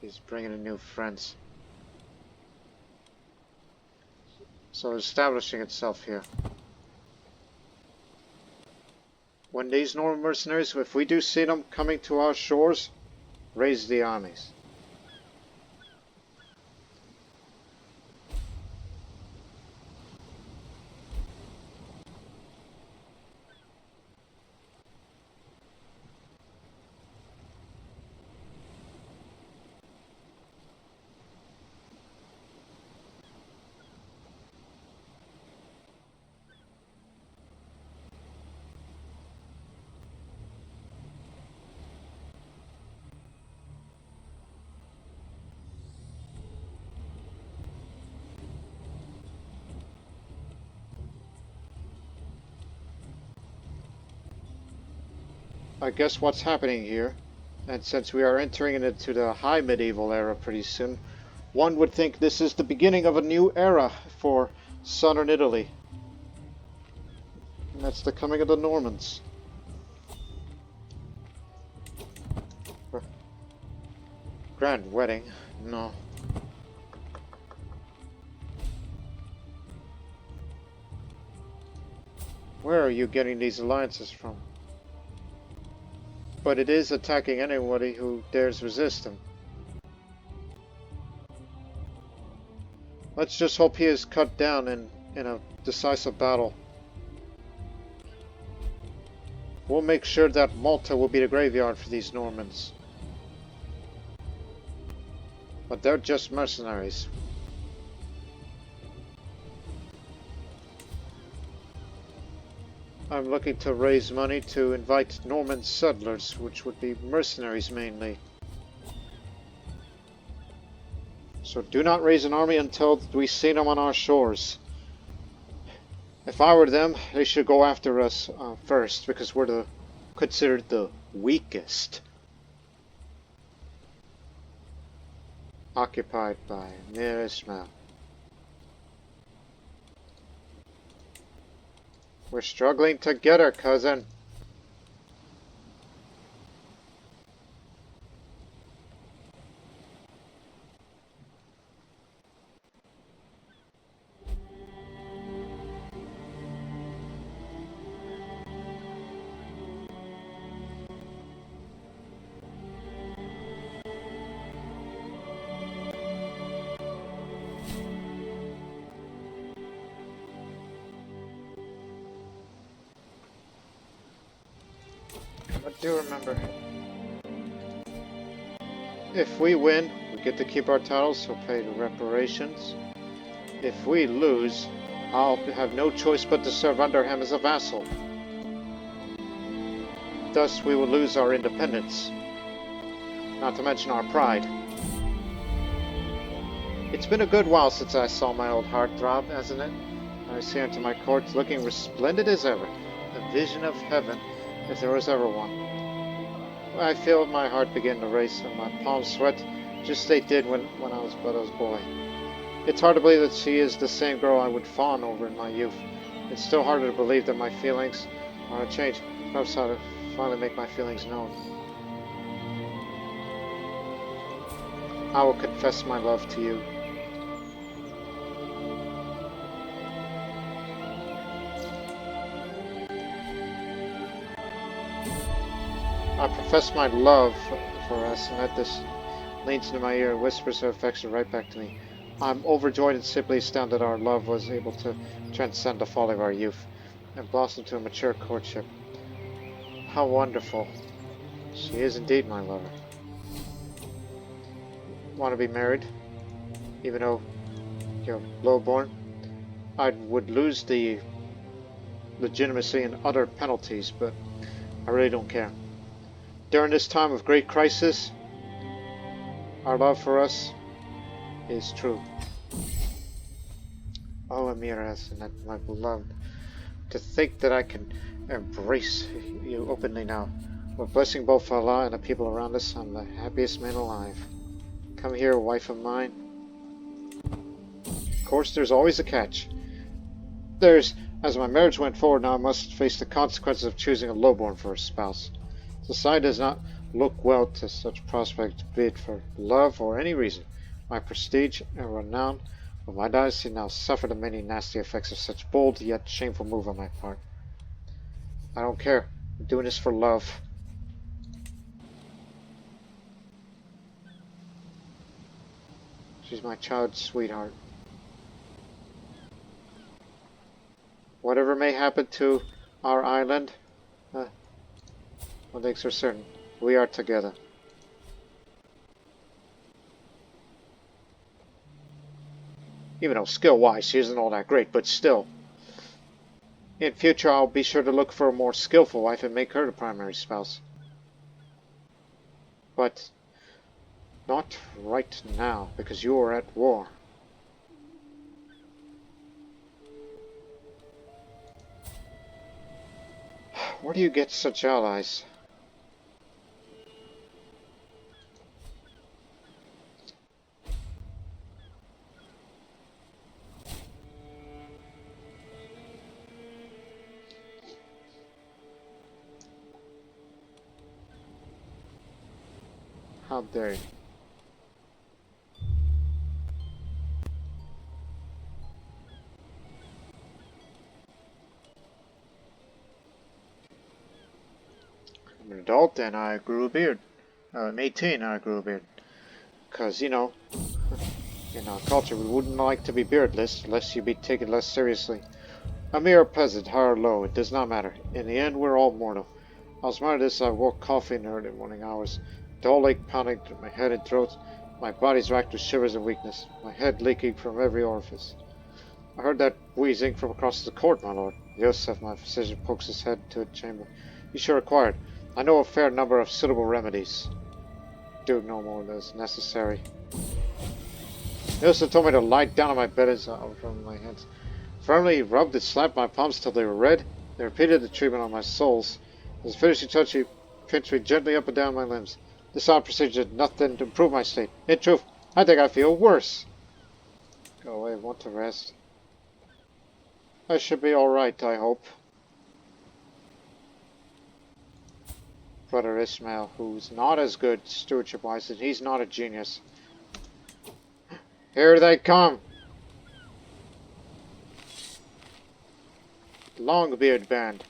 He's bringing in new friends. So establishing itself here. When these Norman mercenaries, if we do see them coming to our shores, raise the armies. I guess what's happening here, and since we are entering into the high medieval era pretty soon, one would think this is the beginning of a new era for southern Italy. And that's the coming of the Normans. Grand wedding? No. Where are you getting these alliances from? But it is attacking anybody who dares resist him. Let's just hope he is cut down in a decisive battle. We'll make sure that Malta will be the graveyard for these Normans. But they're just mercenaries. I'm looking to raise money to invite Norman settlers, which would be mercenaries mainly. So do not raise an army until we see them on our shores. If I were them, they should go after us first, because we're considered the weakest. Occupied by Immersion. We're struggling to get her, cousin. Do remember, if we win, we get to keep our titles, so pay the reparations. If we lose, I'll have no choice but to serve under him as a vassal. Thus, we will lose our independence, not to mention our pride. It's been a good while since I saw my old heart throb, hasn't it? I was here into my court looking resplendent as ever, a vision of heaven, if there was ever one. I feel my heart begin to race and my palms sweat, just as they did when I was but a boy. It's hard to believe that she is the same girl I would fawn over in my youth. It's still harder to believe that my feelings are unchanged. Perhaps how to finally make my feelings known. I will confess my love to you. I profess my love for us, and that this leans into my ear and whispers her affection right back to me. I'm overjoyed and simply astounded our love was able to transcend the folly of our youth and blossom to a mature courtship. How wonderful. She is indeed my lover. Want to be married? Even though you're lowborn? I would lose the legitimacy and other penalties, but I really don't care. During this time of great crisis, our love for us is true. Oh, Amiras, and my beloved, to think that I can embrace you openly now. With blessing both Allah and the people around us, I'm the happiest man alive. Come here, wife of mine. Of course, there's always a catch. As my marriage went forward, now I must face the consequences of choosing a lowborn for a spouse. Society does not look well to such prospect, be it for love or any reason. My prestige and renown of my dynasty now suffer the many nasty effects of such bold yet shameful move on my part. I don't care. I'm doing this for love. She's my child's sweetheart. Whatever may happen to our island, one thing's for certain, we are together. Even though skill-wise she isn't all that great, but still. In future I'll be sure to look for a more skillful wife and make her the primary spouse. But not right now, because you are at war. Where do you get such allies? How dare you? I'm an adult and I grew a beard. I'm 18 and I grew a beard. Because, you know, in our culture we wouldn't like to be beardless unless you be taken less seriously. A mere peasant, high or low, it does not matter. In the end, we're all mortal. I was minded this, I woke coughing in the early morning hours. The whole ache pounding through my head and throat. My body's racked with shivers and weakness. My head leaking from every orifice. I heard that wheezing from across the court, my lord. Yosef, my physician, pokes his head into a chamber. You should require it. I know a fair number of suitable remedies. Do no more than is necessary. Yosef told me to lie down on my bed as I from my hands. Firmly rubbed and slapped my palms till they were red. They repeated the treatment on my soles. As a finishing touch, he pinched me gently up and down my limbs. This odd procedure did nothing to improve my state. In truth, I think I feel worse. Go away, I want to rest. I should be alright, I hope. Brother Ismail, who's not as good stewardship-wise, and he's not a genius. Here they come! Longbeard Band,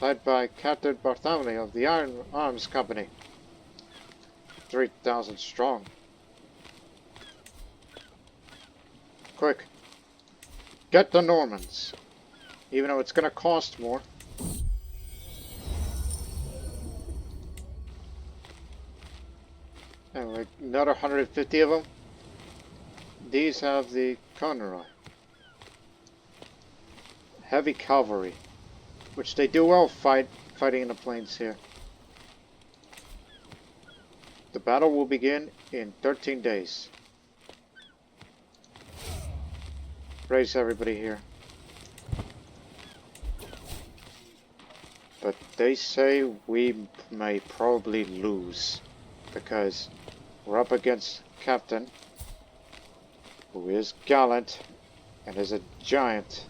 led by Captain Bartholomew of the Iron Arms Company. 3,000 strong. Quick, get the Normans, even though it's gonna cost more. like another 150 of them. These have the Conroy. Heavy cavalry, which they do well fighting in the plains here. The battle will begin in 13 days. Raise everybody here. But they say we may probably lose because we're up against Captain, who is gallant and is a giant.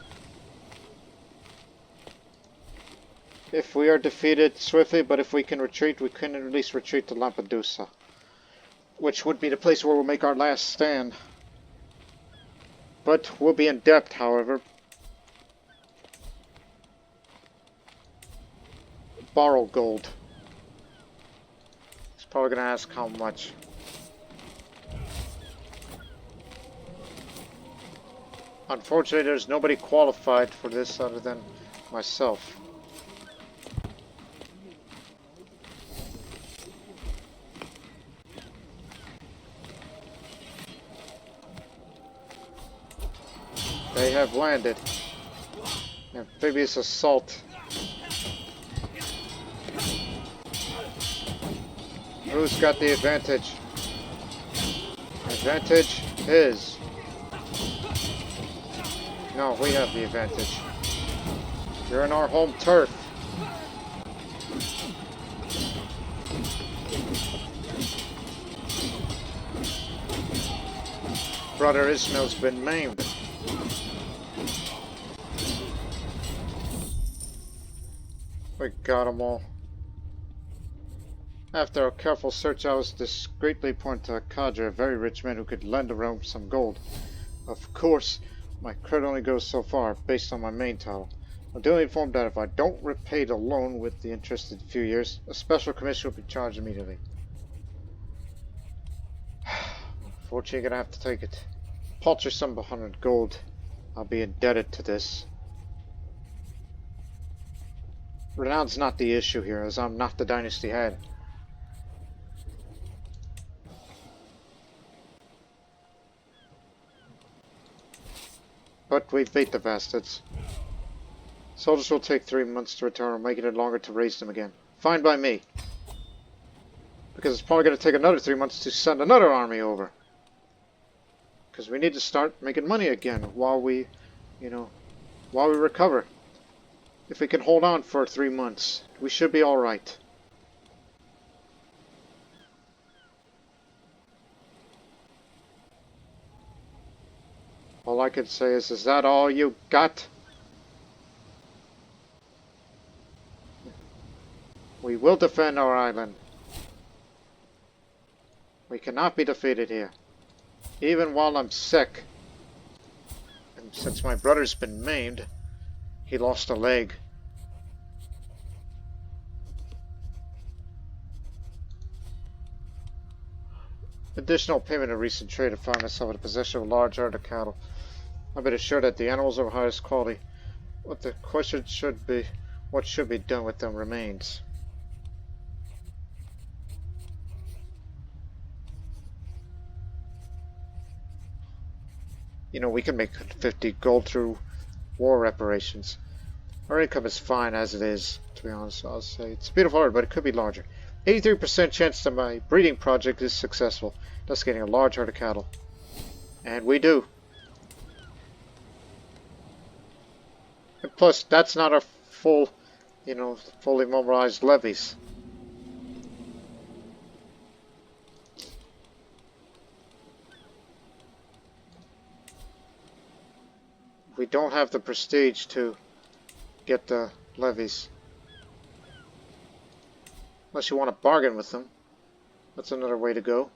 If we are defeated swiftly, but if we can retreat, we can at least retreat to Lampedusa, which would be the place where we'll make our last stand. But we'll be in debt, however. Borrow gold. He's probably going to ask how much. Unfortunately, there's nobody qualified for this other than myself. They have landed. Amphibious assault. Who's got the advantage? Advantage is. No, we have the advantage. You're in our home turf. Brother Ismail's been maimed. We got them all. After a careful search, I was discreetly pointed to a cadre, a very rich man who could lend the realm some gold. Of course, my credit only goes so far, based on my main title. I'm duly informed that if I don't repay the loan with the interest in a few years, a special commission will be charged immediately. Unfortunately, you're gonna have to take it. Paltry sum of 100 gold. I'll be indebted to this. Renown's not the issue here, as I'm not the dynasty head. But we beat the bastards. Soldiers will take 3 months to return, making it longer to raise them again. Fine by me. Because it's probably going to take another 3 months to send another army over. Because we need to start making money again while we, while we recover. If we can hold on for 3 months, we should be alright. All I can say is that all you got? We will defend our island. We cannot be defeated here. Even while I'm sick. And since my brother's been maimed, he lost a leg. Additional payment of recent trade to find myself in the possession of a large herd of cattle. I've been assured that the animals are of highest quality. What the question should be, what should be done with them remains. We can make 50 gold through war reparations. Our income is fine as it is, to be honest. I'll say it's a beautiful herd, but it could be larger. 83% chance that my breeding project is successful, thus getting a large herd of cattle. And we do. And plus, that's not our full, fully mobilized levies. We don't have the prestige to get the levies. Unless you want to bargain with them. That's another way to go.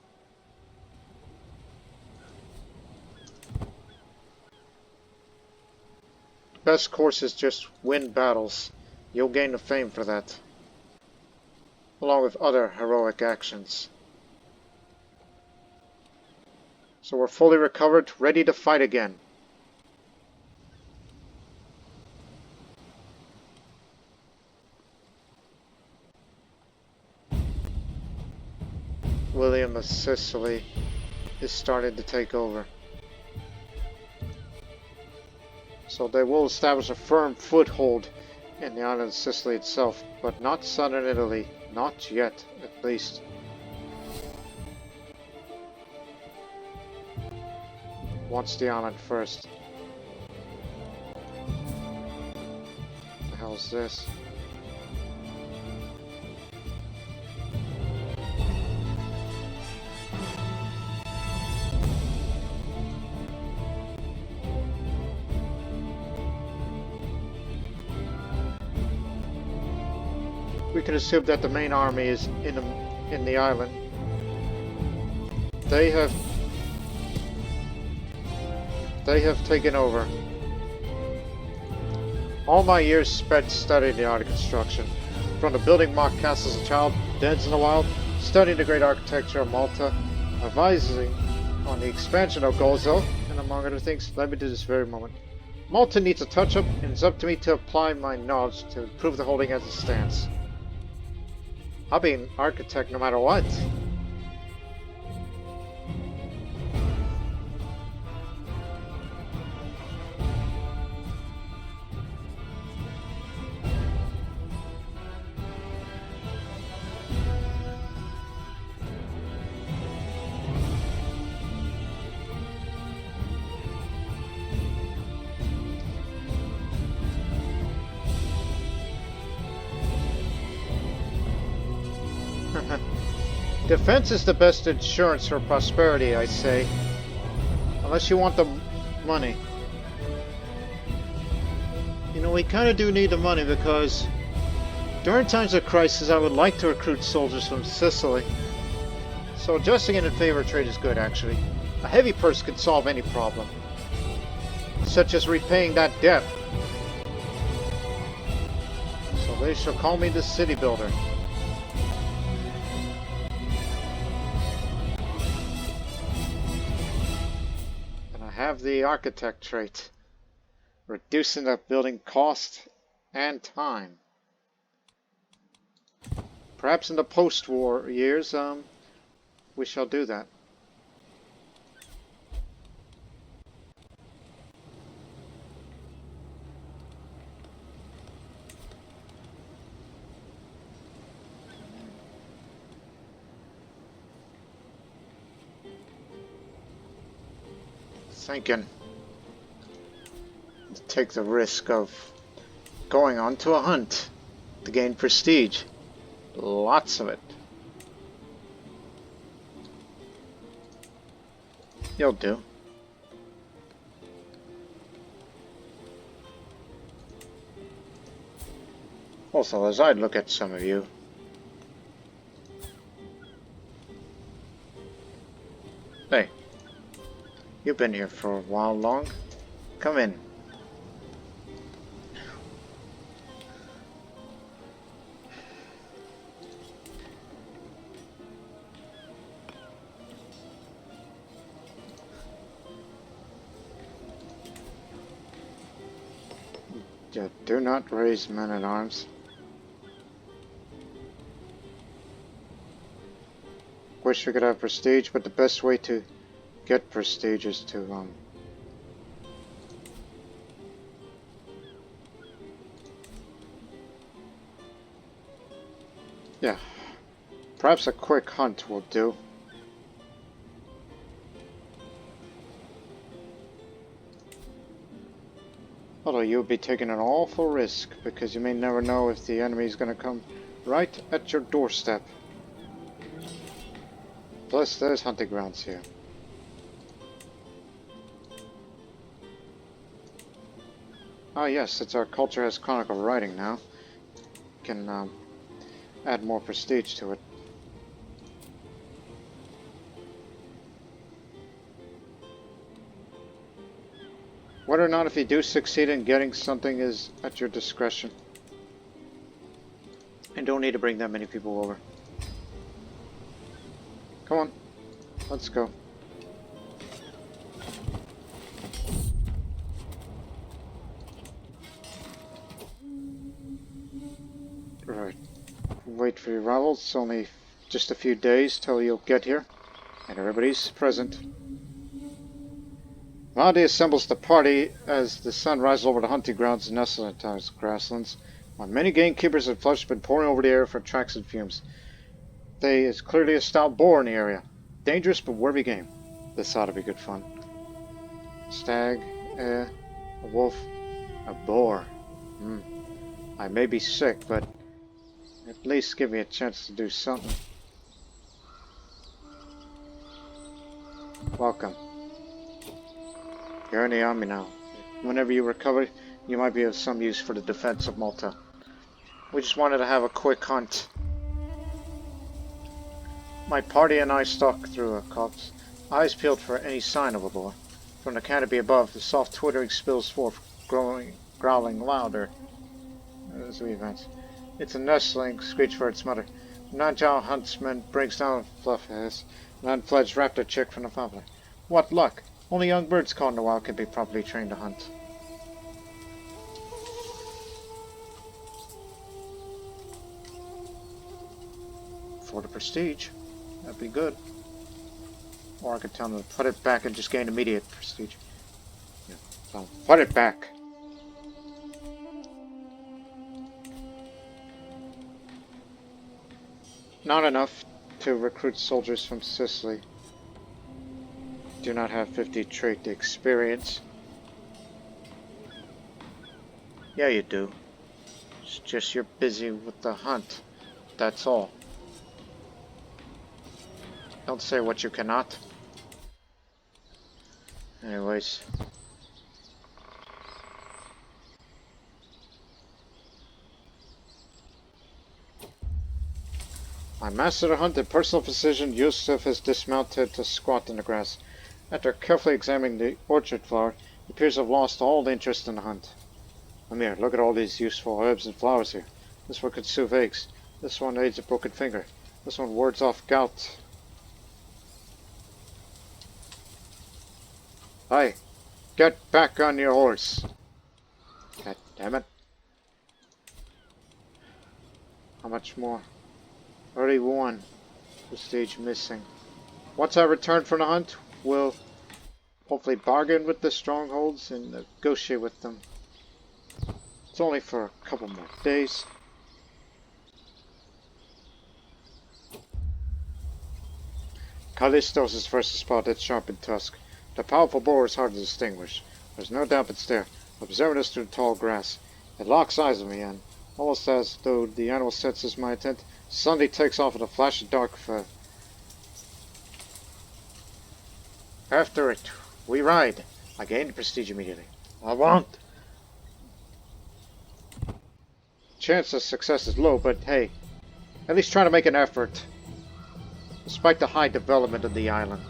The best course is just win battles. You'll gain the fame for that. Along with other heroic actions. So we're fully recovered, ready to fight again. William of Sicily is starting to take over. So they will establish a firm foothold in the island of Sicily itself, but not southern Italy. Not yet, at least. Wants the island first. What the hell's this? We can assume that the main army is in the island. They have taken over. All my years spent studying the art of construction, from the building mock castles as a child, dens in the wild, studying the great architecture of Malta, advising on the expansion of Gozo, and among other things, led me to this very moment. Malta needs a touch-up, and it's up to me to apply my knowledge to improve the holding as it stands. I'll be an architect no matter what. Defense is the best insurance for prosperity, I say. Unless you want the money. You know, we kind of do need the money because during times of crisis I would like to recruit soldiers from Sicily. So adjusting it in favor of trade is good, actually. A heavy purse could solve any problem, such as repaying that debt. So they shall call me the city builder. Have the architect trait, reducing the building cost and time. Perhaps in the post-war years, we shall do that. Thinking to take the risk of going on to a hunt to gain prestige. Lots of it. You'll do. Also, as I look at some of you, hey. You've been here for a while long. Come in. You do not raise men at arms. Wish we could have prestige, but the best way to get prestige is to yeah, perhaps a quick hunt will do. Although you'll be taking an awful risk because you may never know if the enemy is going to come right at your doorstep. Plus there's hunting grounds here. Oh yes, since our culture has chronicle writing now, can add more prestige to it. Whether or not if you do succeed in getting something is at your discretion. And don't need to bring that many people over. Come on, let's go. Right. Wait for your rivals. It's only just a few days till you'll get here, and everybody's present. Valdi assembles the party as the sun rises over the hunting grounds and Ethnicities grasslands, while many gamekeepers and flesh have been pouring over the area for tracks and fumes. There is clearly a stout boar in the area. Dangerous but worthy game. This ought to be good fun. Stag, a wolf, a boar. I may be sick, but at least give me a chance to do something. Welcome. You're in the army now. Whenever you recover, you might be of some use for the defense of Malta. We just wanted to have a quick hunt. My party and I stalked through a copse, eyes peeled for any sign of a boar. From the canopy above, the soft twittering spills forth, growling louder as we advance. It's a nestling screech for its mother. The non-jaw huntsman brings down Fluffheads, an unfledged raptor chick from the family. What luck! Only young birds caught in the wild can be properly trained to hunt. For the prestige, that'd be good. Or I could tell them to put it back and just gain immediate prestige. Yeah, so put it back. Not enough to recruit soldiers from Sicily. Do not have 50 trait experience. Yeah, you do. It's just you're busy with the hunt. That's all. Don't say what you cannot. Anyways. I mastered the hunt in personal precision. Yusuf has dismounted to squat in the grass. After carefully examining the orchard flower, he appears to have lost all interest in the hunt. Amir, look at all these useful herbs and flowers here. This one could soothe aches. This one aids a broken finger. This one wards off gout. Hey, get back on your horse. God damn it. How much more? 31. Prestige missing. Once I return from the hunt, we'll hopefully bargain with the strongholds and negotiate with them. It's only for a couple more days. Callistos is first to spot its sharpened tusk. The powerful boar is hard to distinguish. There's no doubt it's there, observing us through the tall grass. It locks eyes on me, and almost as though the animal senses my intent, suddenly takes off with a flash of dark fur. After it, we ride. I gain the prestige immediately. I won't. Chance of success is low, but hey, at least try to make an effort, despite the high development of the island.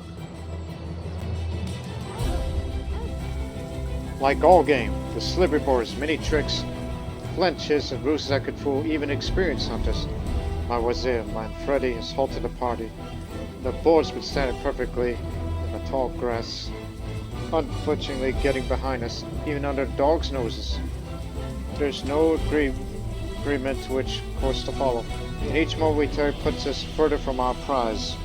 Like all game, the slippery boar has many tricks, flinches, and ruses that could fool even experienced hunters. My wazir, Manfredi, has halted the party. The boar's been standing perfectly in the tall grass, unflinchingly getting behind us, even under dogs' noses. There's no agreement to which course to follow, and each moment we take puts us further from our prize.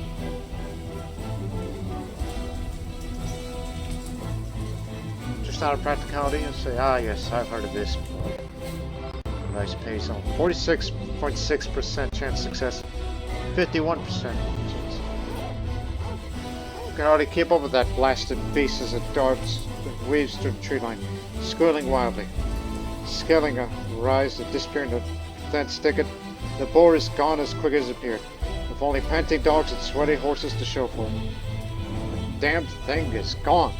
Just out of practicality, and say, ah yes, I've heard of this before. Nice pays on 46.6% chance of success, 51% chance. You can hardly keep up with that blasted beast as it darts and weaves through the tree line, squealing wildly. Scaling a rise and disappearing the dense thicket, the boar is gone as quick as it appeared, with only panting dogs and sweaty horses to show for it. The damned thing is gone.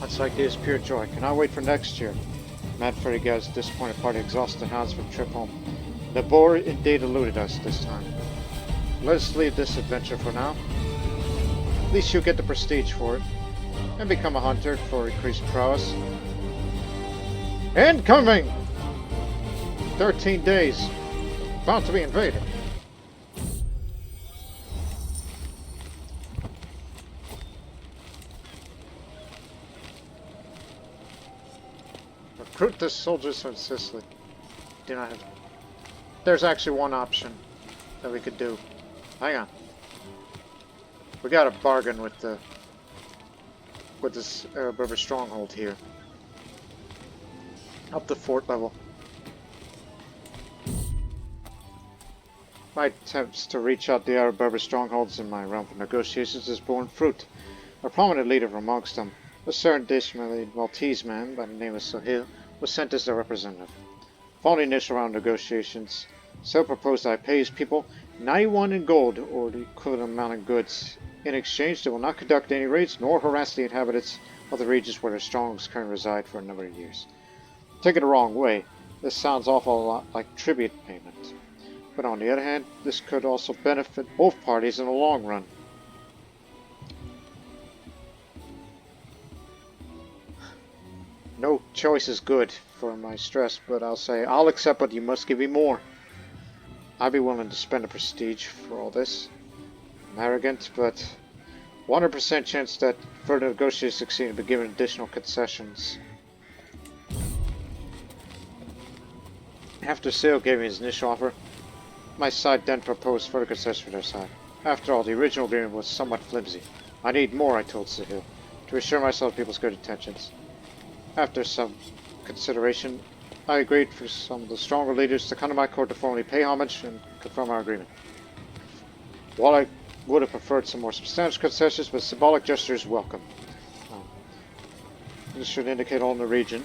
That's like this pure joy. Cannot wait for next year. Mad Freddy Gad's disappointed party exhausted hounds for the trip home. The boar indeed eluded us this time. Let us leave this adventure for now. At least you'll get the prestige for it, and become a hunter for increased prowess. Incoming! 13 days. About to be invaded. Recruit the soldiers from Sicily. Do not have... There's actually one option that we could do. Hang on. We got a bargain with this Arab-Berber stronghold here. Up to fort level. My attempts to reach out the Arab-Berber strongholds in my realm for negotiations has borne fruit. A prominent leader from amongst them, a certain Maltese man by the name of Sahil, was sent as their representative. Following the initial round of negotiations, Sahil proposed that I pay his people 91 in gold, or the equivalent amount in goods. In exchange, they will not conduct any raids nor harass the inhabitants of the regions where their strongholds currently reside for a number of years. Take it the wrong way, this sounds awful lot like tribute payment. But on the other hand, this could also benefit both parties in the long run. No choice is good for my stress, but I'll say I'll accept, but you must give me more. I'd be willing to spend a prestige for all this. I'm arrogant, but 100% chance that further negotiations succeed and be given additional concessions. After Sale gave me his initial offer, my side then proposed further concessions for their side. After all, the original agreement was somewhat flimsy. I need more, I told Sahil, to assure myself of people's good intentions. After some consideration, I agreed for some of the stronger leaders to come to my court to formally pay homage and confirm our agreement. While I would have preferred some more substantial concessions, but symbolic gestures welcome. This should indicate all in the region.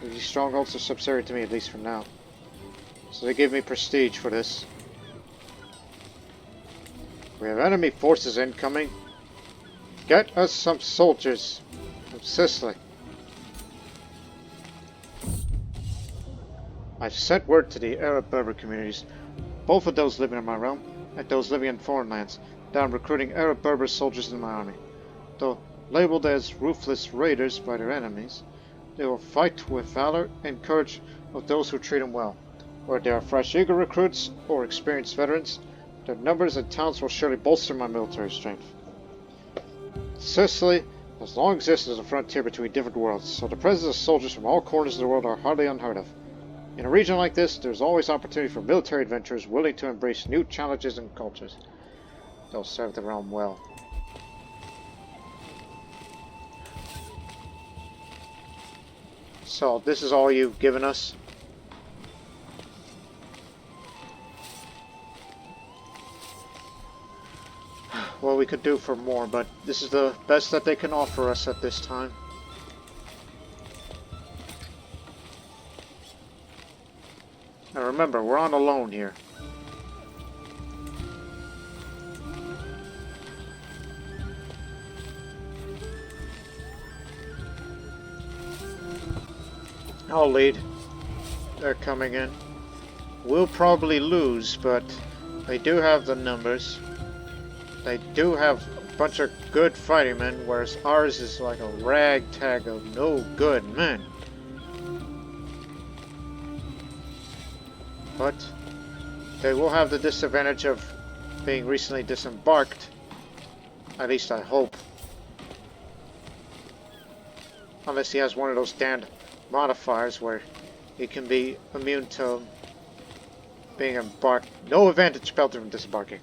These strongholds are subservient to me, at least for now. So they give me prestige for this. We have enemy forces incoming. Get us some soldiers from Sicily. I've sent word to the Arab-Berber communities, both of those living in my realm and those living in foreign lands, that I'm recruiting Arab-Berber soldiers in my army. Though labeled as ruthless raiders by their enemies, they will fight with valor and courage of those who treat them well. Whether they are fresh eager recruits or experienced veterans, their numbers and talents will surely bolster my military strength. Sicily has long existed as a frontier between different worlds, so the presence of soldiers from all corners of the world are hardly unheard of. In a region like this, there's always opportunity for military adventurers willing to embrace new challenges and cultures. They'll serve the realm well. So, this is all you've given us? Well, we could do for more, but this is the best that they can offer us at this time. Now remember, we're on a loan here. I'll lead. They're coming in. We'll probably lose, but they do have the numbers. They do have a bunch of good fighting men, whereas ours is like a ragtag of no good men. But they will have the disadvantage of being recently disembarked. At least I hope. Unless he has one of those damned modifiers where he can be immune to being embarked. No advantage built from disembarking.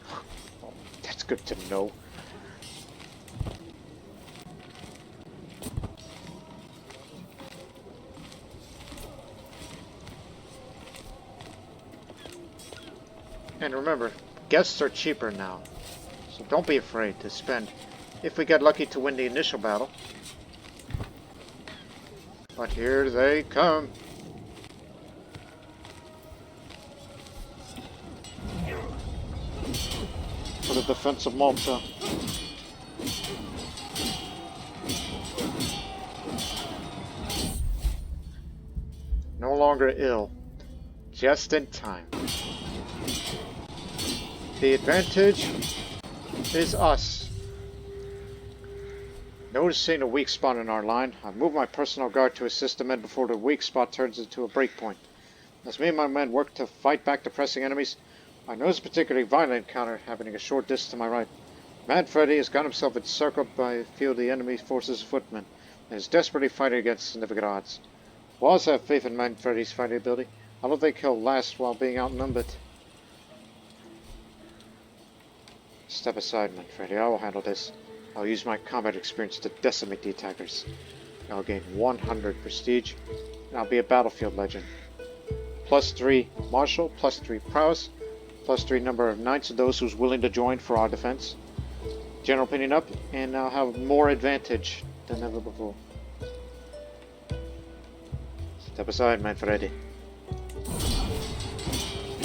Oh, that's good to know. And remember, guests are cheaper now, so don't be afraid to spend if we get lucky to win the initial battle. But here they come. For the defense of Malta. No longer ill. Just in time. The advantage is us. Noticing a weak spot in our line, I move my personal guard to assist the men before the weak spot turns into a break point. As me and my men work to fight back the pressing enemies, I notice a particularly violent encounter happening a short distance to my right. Mad Freddy has got himself encircled by a few of the enemy force's footmen, and is desperately fighting against significant odds. Well, I also have faith in Manfredi's fighting ability. I don't think he'll last while being outnumbered. Step aside, Manfredi. I will handle this. I'll use my combat experience to decimate the attackers. I'll gain 100 prestige, and I'll be a battlefield legend. +3 martial, +3 prowess, +3 number of knights of those who's willing to join for our defense. General opinion up, and I'll have more advantage than ever before. Step aside, Manfredi.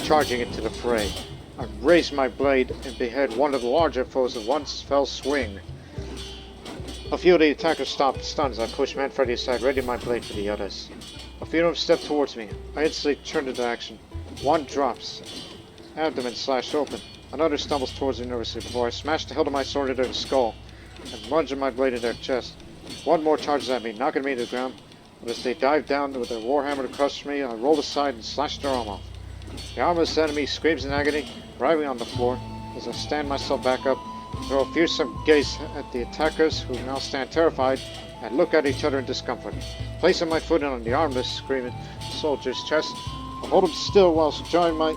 Charging into the fray, I raise my blade and behead one of the larger foes with one fell swing. A few of the attackers stopped stunned as I pushed Manfredi aside, ready my blade for the others. A few of them stepped towards me. I instantly turned into action. One drops, abdomen slashed open. Another stumbles towards me nervously before I smash the hilt of my sword into their skull and lunge my blade in their chest. One more charges at me, knocking me to the ground. But as they dive down with their warhammer to crush me, I rolled aside and slashed their arm off. The armless enemy screams in agony, writhing on the floor. As I stand myself back up, throw a fearsome gaze at the attackers, who now stand terrified and look at each other in discomfort. Placing my foot on the armless, screaming soldier's chest, I hold him still whilst drawing my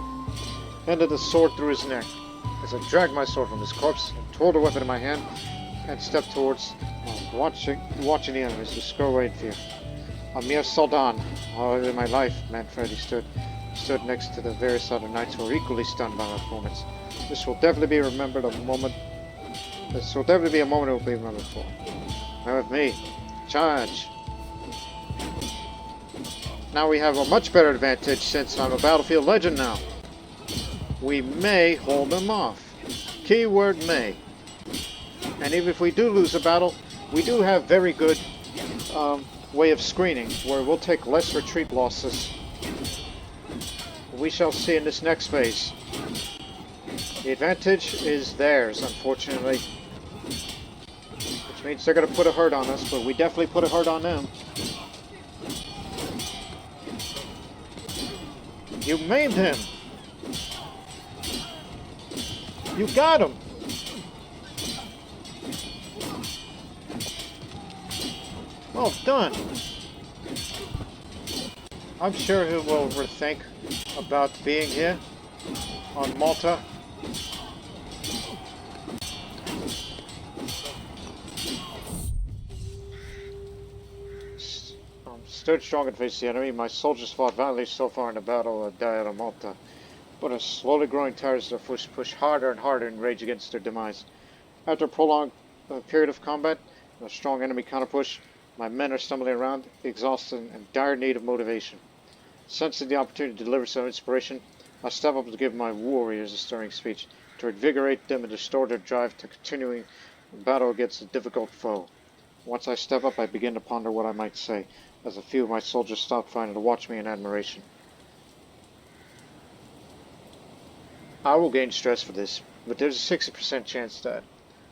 end of the sword through his neck. As I drag my sword from his corpse, I twirl the weapon in my hand and step towards, watching the enemies who scurry away in fear. Amir Sawdan, all in my life, Manfredi stood next to the various other knights who were equally stunned by my performance. This will definitely be a moment that will be remembered for. Now with me, charge! Now we have a much better advantage since I'm a battlefield legend now. We may hold them off. Keyword may. And even if we do lose a battle, we do have very good way of screening, where we'll take less retreat losses. We shall see in this next phase. The advantage is theirs, unfortunately. Which means they're going to put a hurt on us, but we definitely put a hurt on them. You maimed him! You got him! Well done! I'm sure he will rethink about being here on Malta. Stood strong and faced the enemy. My soldiers fought valiantly so far in the battle of Diet of Malta, but are slowly growing tired as their foes push harder and harder in rage against their demise. After a prolonged period of combat and a strong enemy counterpush, my men are stumbling around, exhausted and in dire need of motivation. Sensing the opportunity to deliver some inspiration, I step up to give my warriors a stirring speech, to invigorate them and restore their drive to continuing the battle against a difficult foe. Once I step up, I begin to ponder what I might say, as a few of my soldiers stop fighting to watch me in admiration. I will gain stress for this, but there's a 60% chance that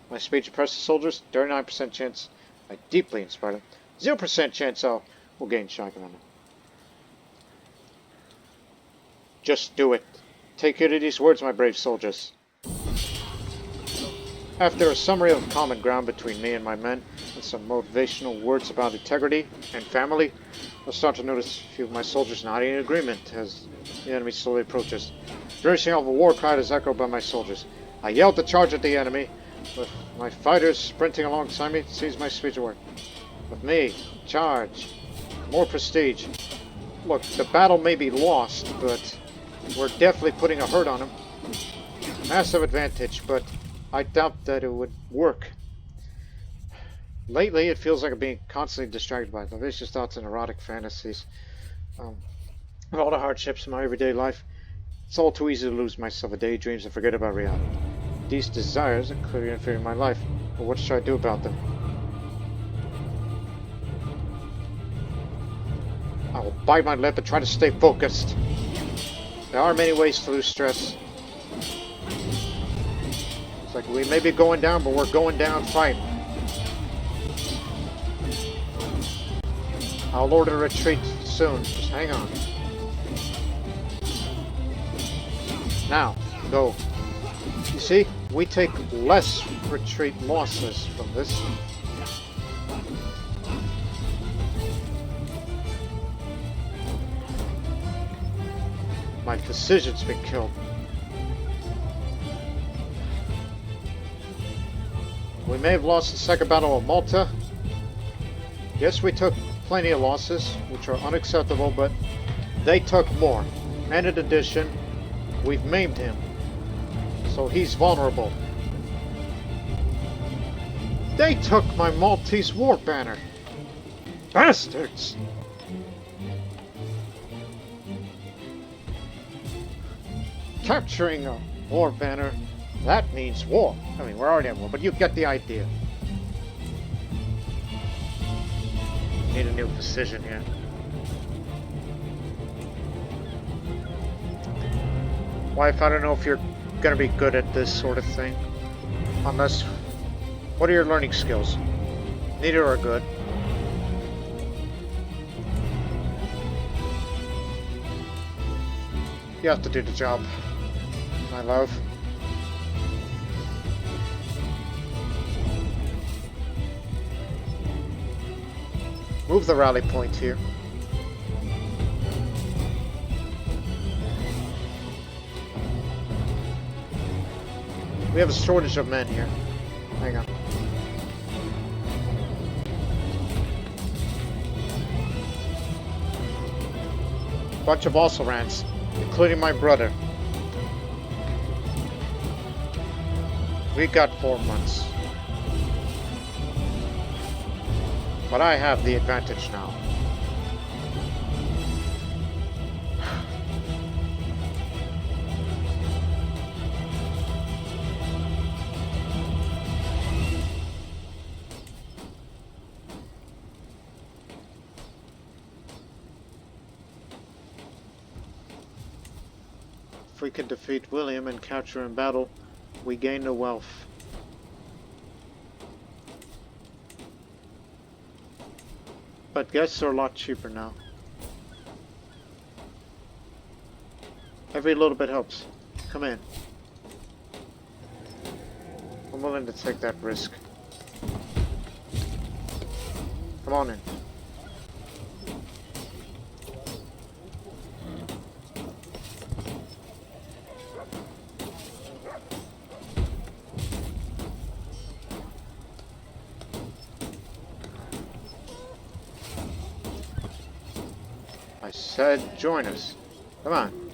my speech impresses the soldiers, 39% chance I deeply inspire them, 0% chance I will gain shotgun on them. Just do it. Take heed to these words, my brave soldiers. After a summary of common ground between me and my men, and some motivational words about integrity and family, I start to notice a few of my soldiers nodding in agreement as the enemy slowly approaches. Finishing off a war cry is echoed by my soldiers. I yell to charge at the enemy, with my fighters sprinting alongside me to seize my speech award. With me, charge. More prestige. Look, the battle may be lost, but we're definitely putting a hurt on them. Massive advantage, but I doubt that it would work. Lately, it feels like I'm being constantly distracted by vicious thoughts and erotic fantasies. Of all the hardships in my everyday life, it's all too easy to lose myself in daydreams and forget about reality. These desires are clearly interfering in my life, but what should I do about them? I will bite my lip and try to stay focused. There are many ways to lose stress. It's like we may be going down, but we're going down fighting. I'll order a retreat soon. Just hang on. Now, go. You see, we take less retreat losses from this. My precision's been killed. We may have lost the Second Battle of Malta. Yes, we took plenty of losses, which are unacceptable, but they took more. And in addition, we've maimed him. So he's vulnerable. They took my Maltese war banner. Bastards! Capturing a war banner, that means war. I mean, we're already at war, but you get the idea. Need a new position here. Wife, I don't know if you're gonna be good at this sort of thing. Unless... What are your learning skills? Neither are good. You have to do the job, my love. Move the rally point here. We have a shortage of men here. Hang on. Bunch of also-rans, including my brother. We got 4 months. But I have the advantage now. If we can defeat William and capture in battle, we gain the wealth. But guests are a lot cheaper now. Every little bit helps. Come in. I'm willing to take that risk. Come on in. I said join us. Come on.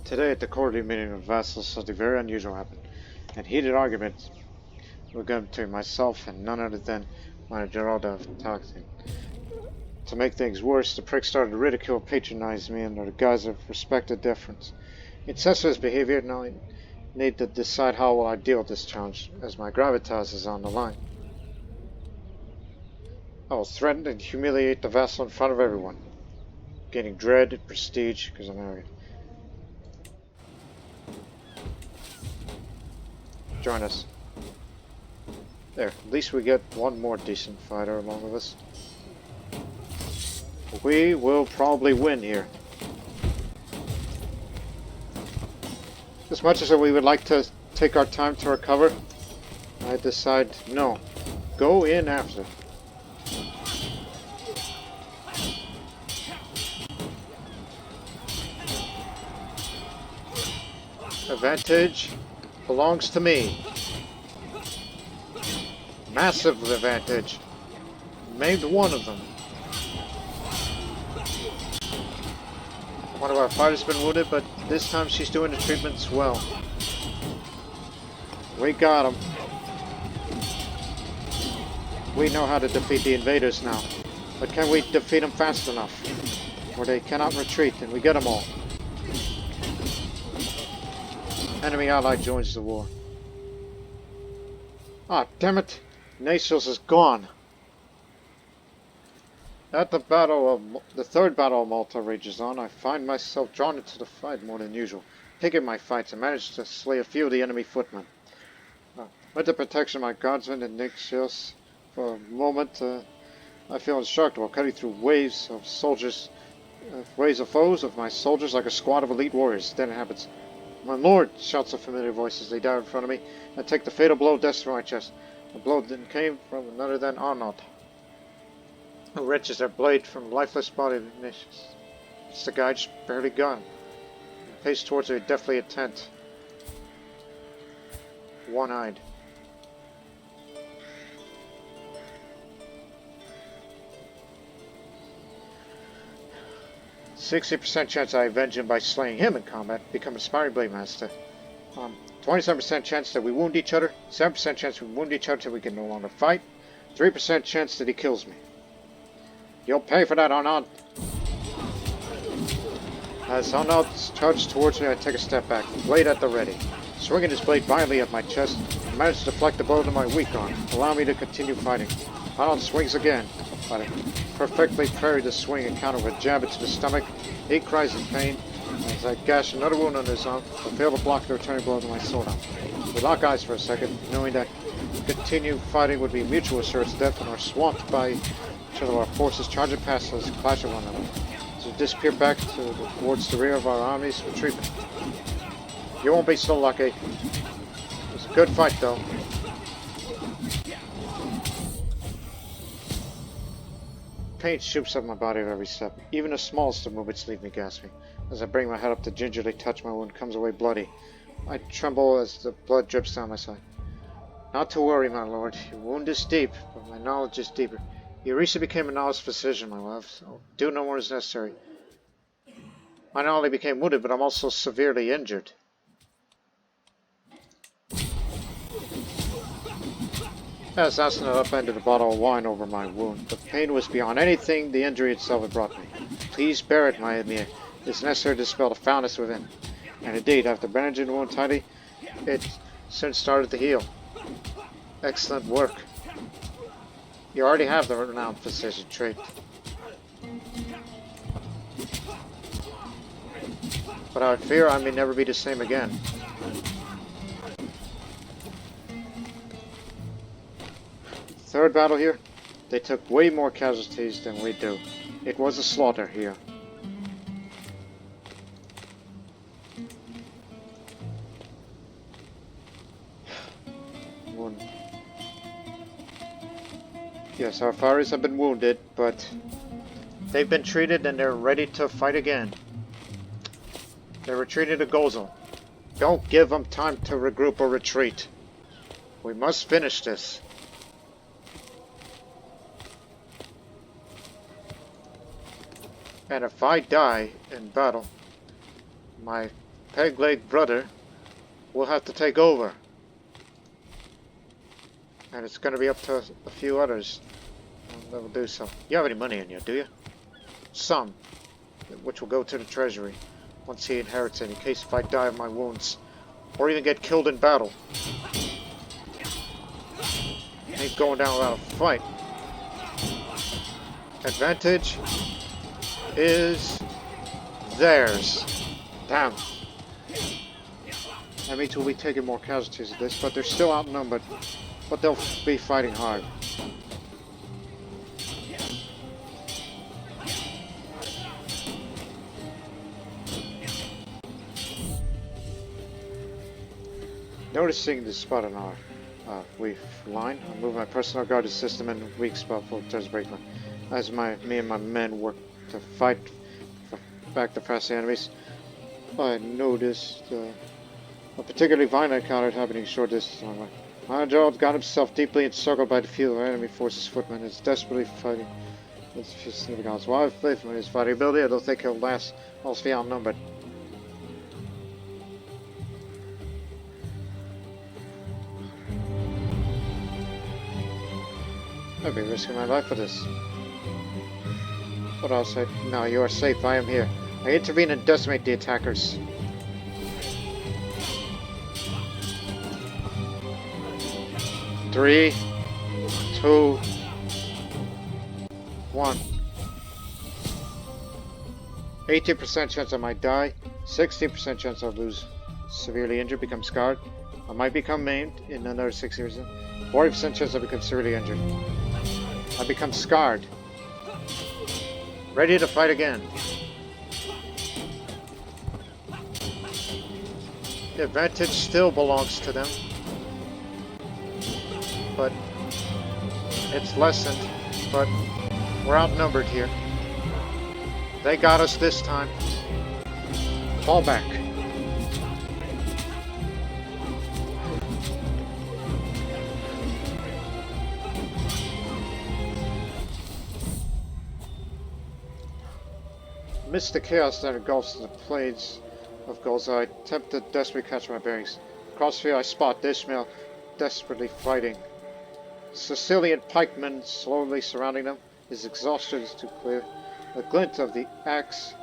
Today at the quarterly meeting of vassals, something very unusual happened. In heated arguments were going between myself and none other than my Geralda of Taxing. To make things worse, the prick started to ridicule and patronize me under the guise of respect and deference. In senseless behavior, now I need to decide how will I deal with this challenge, as my gravitas is on the line. I will threaten and humiliate the vassal in front of everyone, gaining dread and prestige because I'm arrogant. Join us. There, at least we get one more decent fighter along with us. We will probably win here. As much as we would like to take our time to recover, I decide no. Go in after. Advantage belongs to me. Massive advantage. Maimed one of them. One of our fighters has been wounded, but this time she's doing the treatments well. We got him. We know how to defeat the invaders now. But can we defeat them fast enough? Where they cannot retreat and we get them all. Enemy ally joins the war. Ah, damn it! Nacios is gone. At the third battle of Malta rages on, I find myself drawn into the fight more than usual. Picking my fights, I managed to slay a few of the enemy footmen. With the protection of my guardsmen and Nacios, for a moment, I feel indestructible, cutting through waves of soldiers, waves of foes of my soldiers like a squad of elite warriors. Then it happens. My lord, shouts a familiar voice as they dive in front of me. I take the fatal blow destined for my chest. The blow then came from none other than Arnaud. Who wrenches their blade from lifeless body of Ethnicities. It's the guy just barely gone. Face towards her, definitely intent. One-eyed. %60 chance I avenge him by slaying him in combat, become aspiring blade master. 27% chance that we wound each other, 7% chance we wound each other till we can no longer fight, 3% chance that he kills me. You'll pay for that, Arnaud. As Arnaud charges towards me, I take a step back, blade at the ready. Swinging his blade violently at my chest, I manage to deflect the blow to my weak arm, allowing me to continue fighting. Arnaud swings again, but I perfectly parry the swing and counter with a jab into the stomach. He cries in pain as I gash another wound on his arm, but fail to block the returning blow to my sword arm. We lock eyes for a second, knowing that continued fighting would be mutual assured death and are swamped by each other. Our forces charging past us, clashing one another. So we disappear back towards the rear of our army's retreatment. You won't be so lucky. It was a good fight, though. Pain shoots up my body at every step. Even the smallest of movements leave me gasping. As I bring my head up to gingerly touch my wound, comes away bloody. I tremble as the blood drips down my side. Not to worry, my lord. Your wound is deep, but my knowledge is deeper. You recently became a novice physician, my love, so do no more is necessary. I not only became wounded, but I'm also severely injured. As I snatched up ended a bottle of wine over my wound. The pain was beyond anything the injury itself had brought me. Please bear it, my Emir. It is necessary to dispel the foulness within. And indeed, after bandaging the wound tightly, it soon started to heal. Excellent work. You already have the renowned physician trait. But I fear I may never be the same again. Third battle here, they took way more casualties than we do. It was a slaughter here. Yes, our fighters have been wounded, but they've been treated and they're ready to fight again. They're retreating to Gozel. Don't give them time to regroup or retreat. We must finish this. And if I die in battle, my peg-legged brother will have to take over. And it's going to be up to a few others that will do so. You have any money in you, do you? Some, which will go to the treasury once he inherits it, in case if I die of my wounds, or even get killed in battle. Ain't going down without a fight. Advantage is theirs. Damn. That means we'll be taking more casualties of this, but they're still outnumbered. But they'll be fighting hard. Noticing the spot on our weak line, I move my personal guarded system in a weak spot for the breakman. As me and my men work to fight back the pressing enemies, I noticed a particularly violent encounter happening short distance on my way. Arnaud got himself deeply encircled by the few of our enemy forces' footmen and is desperately fighting with his sniffing odds. While I faith in his fighting ability, I don't think he'll last, else be outnumbered. I'd be risking my life for this. But I'll say, no, you are safe, I am here. I intervene and decimate the attackers. Three, 2, 1. 18% chance I might die, 16% chance I'll lose severely injured, become scarred. I might become maimed in another 60%. 40% chance I become severely injured. I become scarred. Ready to fight again. The advantage still belongs to them, but it's lessened. But We're outnumbered here. They got us this time. Fall back. Amidst the chaos that engulfs the plains of Gulls, I attempt to desperately catch my bearings. Across the field I spot Ishmael desperately fighting. Sicilian pikemen slowly surrounding them. His exhaustion is too clear. A glint of the axe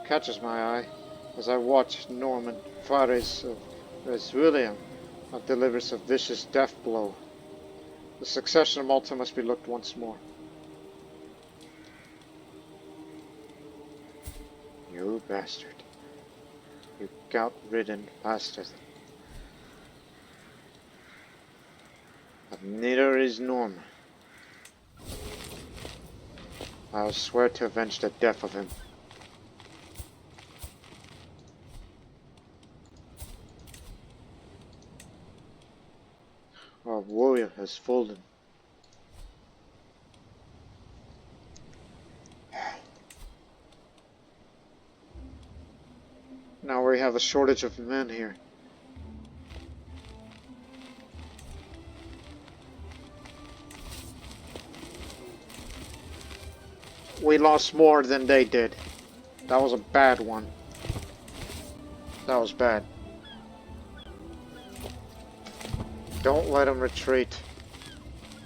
catches my eye as I watch Norman Fares as William delivers a vicious death blow. The succession of Malta must be looked once more. You bastard. You gout-ridden bastard. But neither is Norman. I'll swear to avenge the death of him. Our warrior has fallen. Now we have a shortage of men here. We lost more than they did. That was a bad one. That was bad. Don't let them retreat.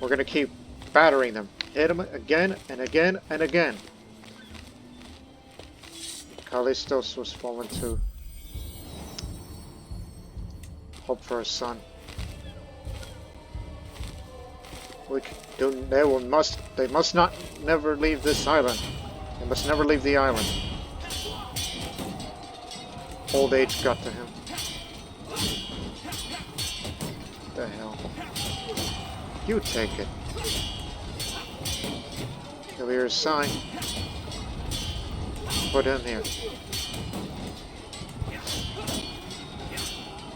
We're gonna keep battering them. Hit them again and again and again. Callistos was fallen too. Hope for a son. They must not never leave this island. They must never leave the island. Old age got to him. What the hell? You take it. Clear sign. Put him here.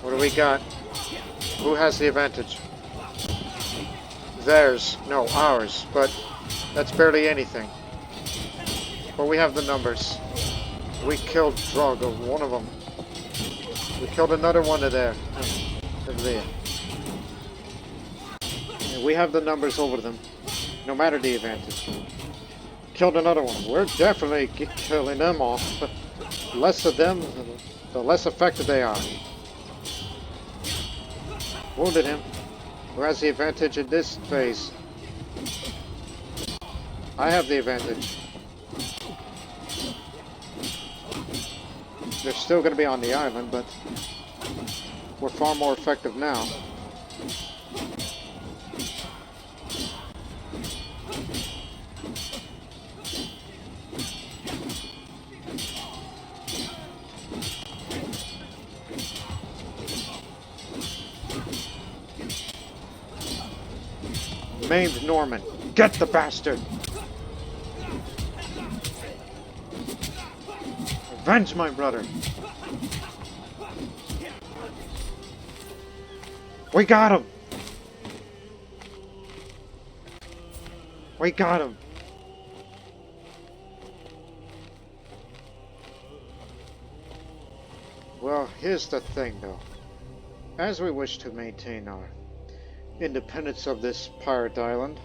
What do we got? Who has the advantage? Theirs. No, ours. But that's barely anything. But we have the numbers. We killed Drogo, one of them. We killed another one of there. There. And we have the numbers over them. No matter the advantage. Killed another one. We're definitely killing them off. But less of them, the less effective they are. Wounded him. Who has the advantage in this phase? I have the advantage. They're still going to be on the island, but we're far more effective now. Maimed Norman. Get the bastard! Avenge my brother! We got him! We got him! Well, here's the thing though. As we wish to maintain our independence of this pirate island.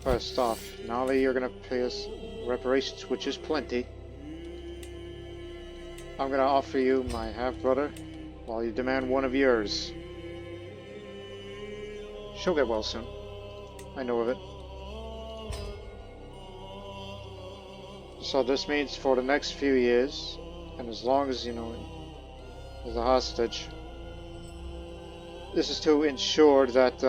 First off, now that you're gonna pay us reparations, which is plenty, I'm gonna offer you my half-brother while you demand one of yours. She'll get well soon. I know of it. So this means for the next few years, and as long as, you know, as a hostage, this is to ensure that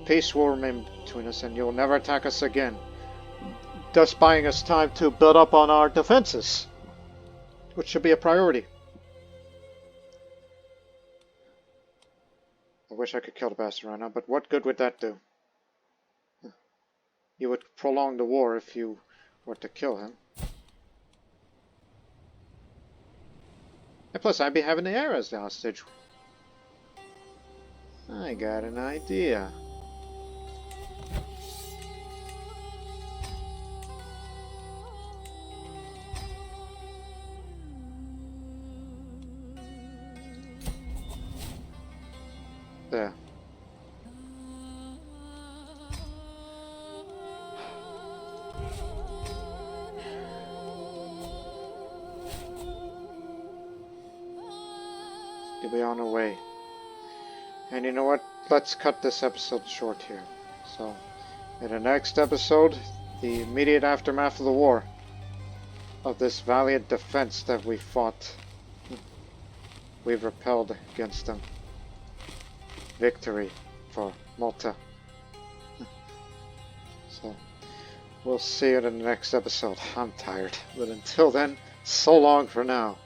peace will remain between us and you'll never attack us again. Thus buying us time to build up on our defenses, which should be a priority. I wish I could kill the bastard right now, but what good would that do? You would prolong the war if you were to kill him. And plus, I'd be having the heir as the hostage. I got an idea. To be on our way. And you know what? Let's cut this episode short here. So, in the next episode, the immediate aftermath of the war, of this valiant defense that we fought, we've repelled against them. Victory for Malta. So, we'll see you in the next episode. I'm tired. But until then, so long for now.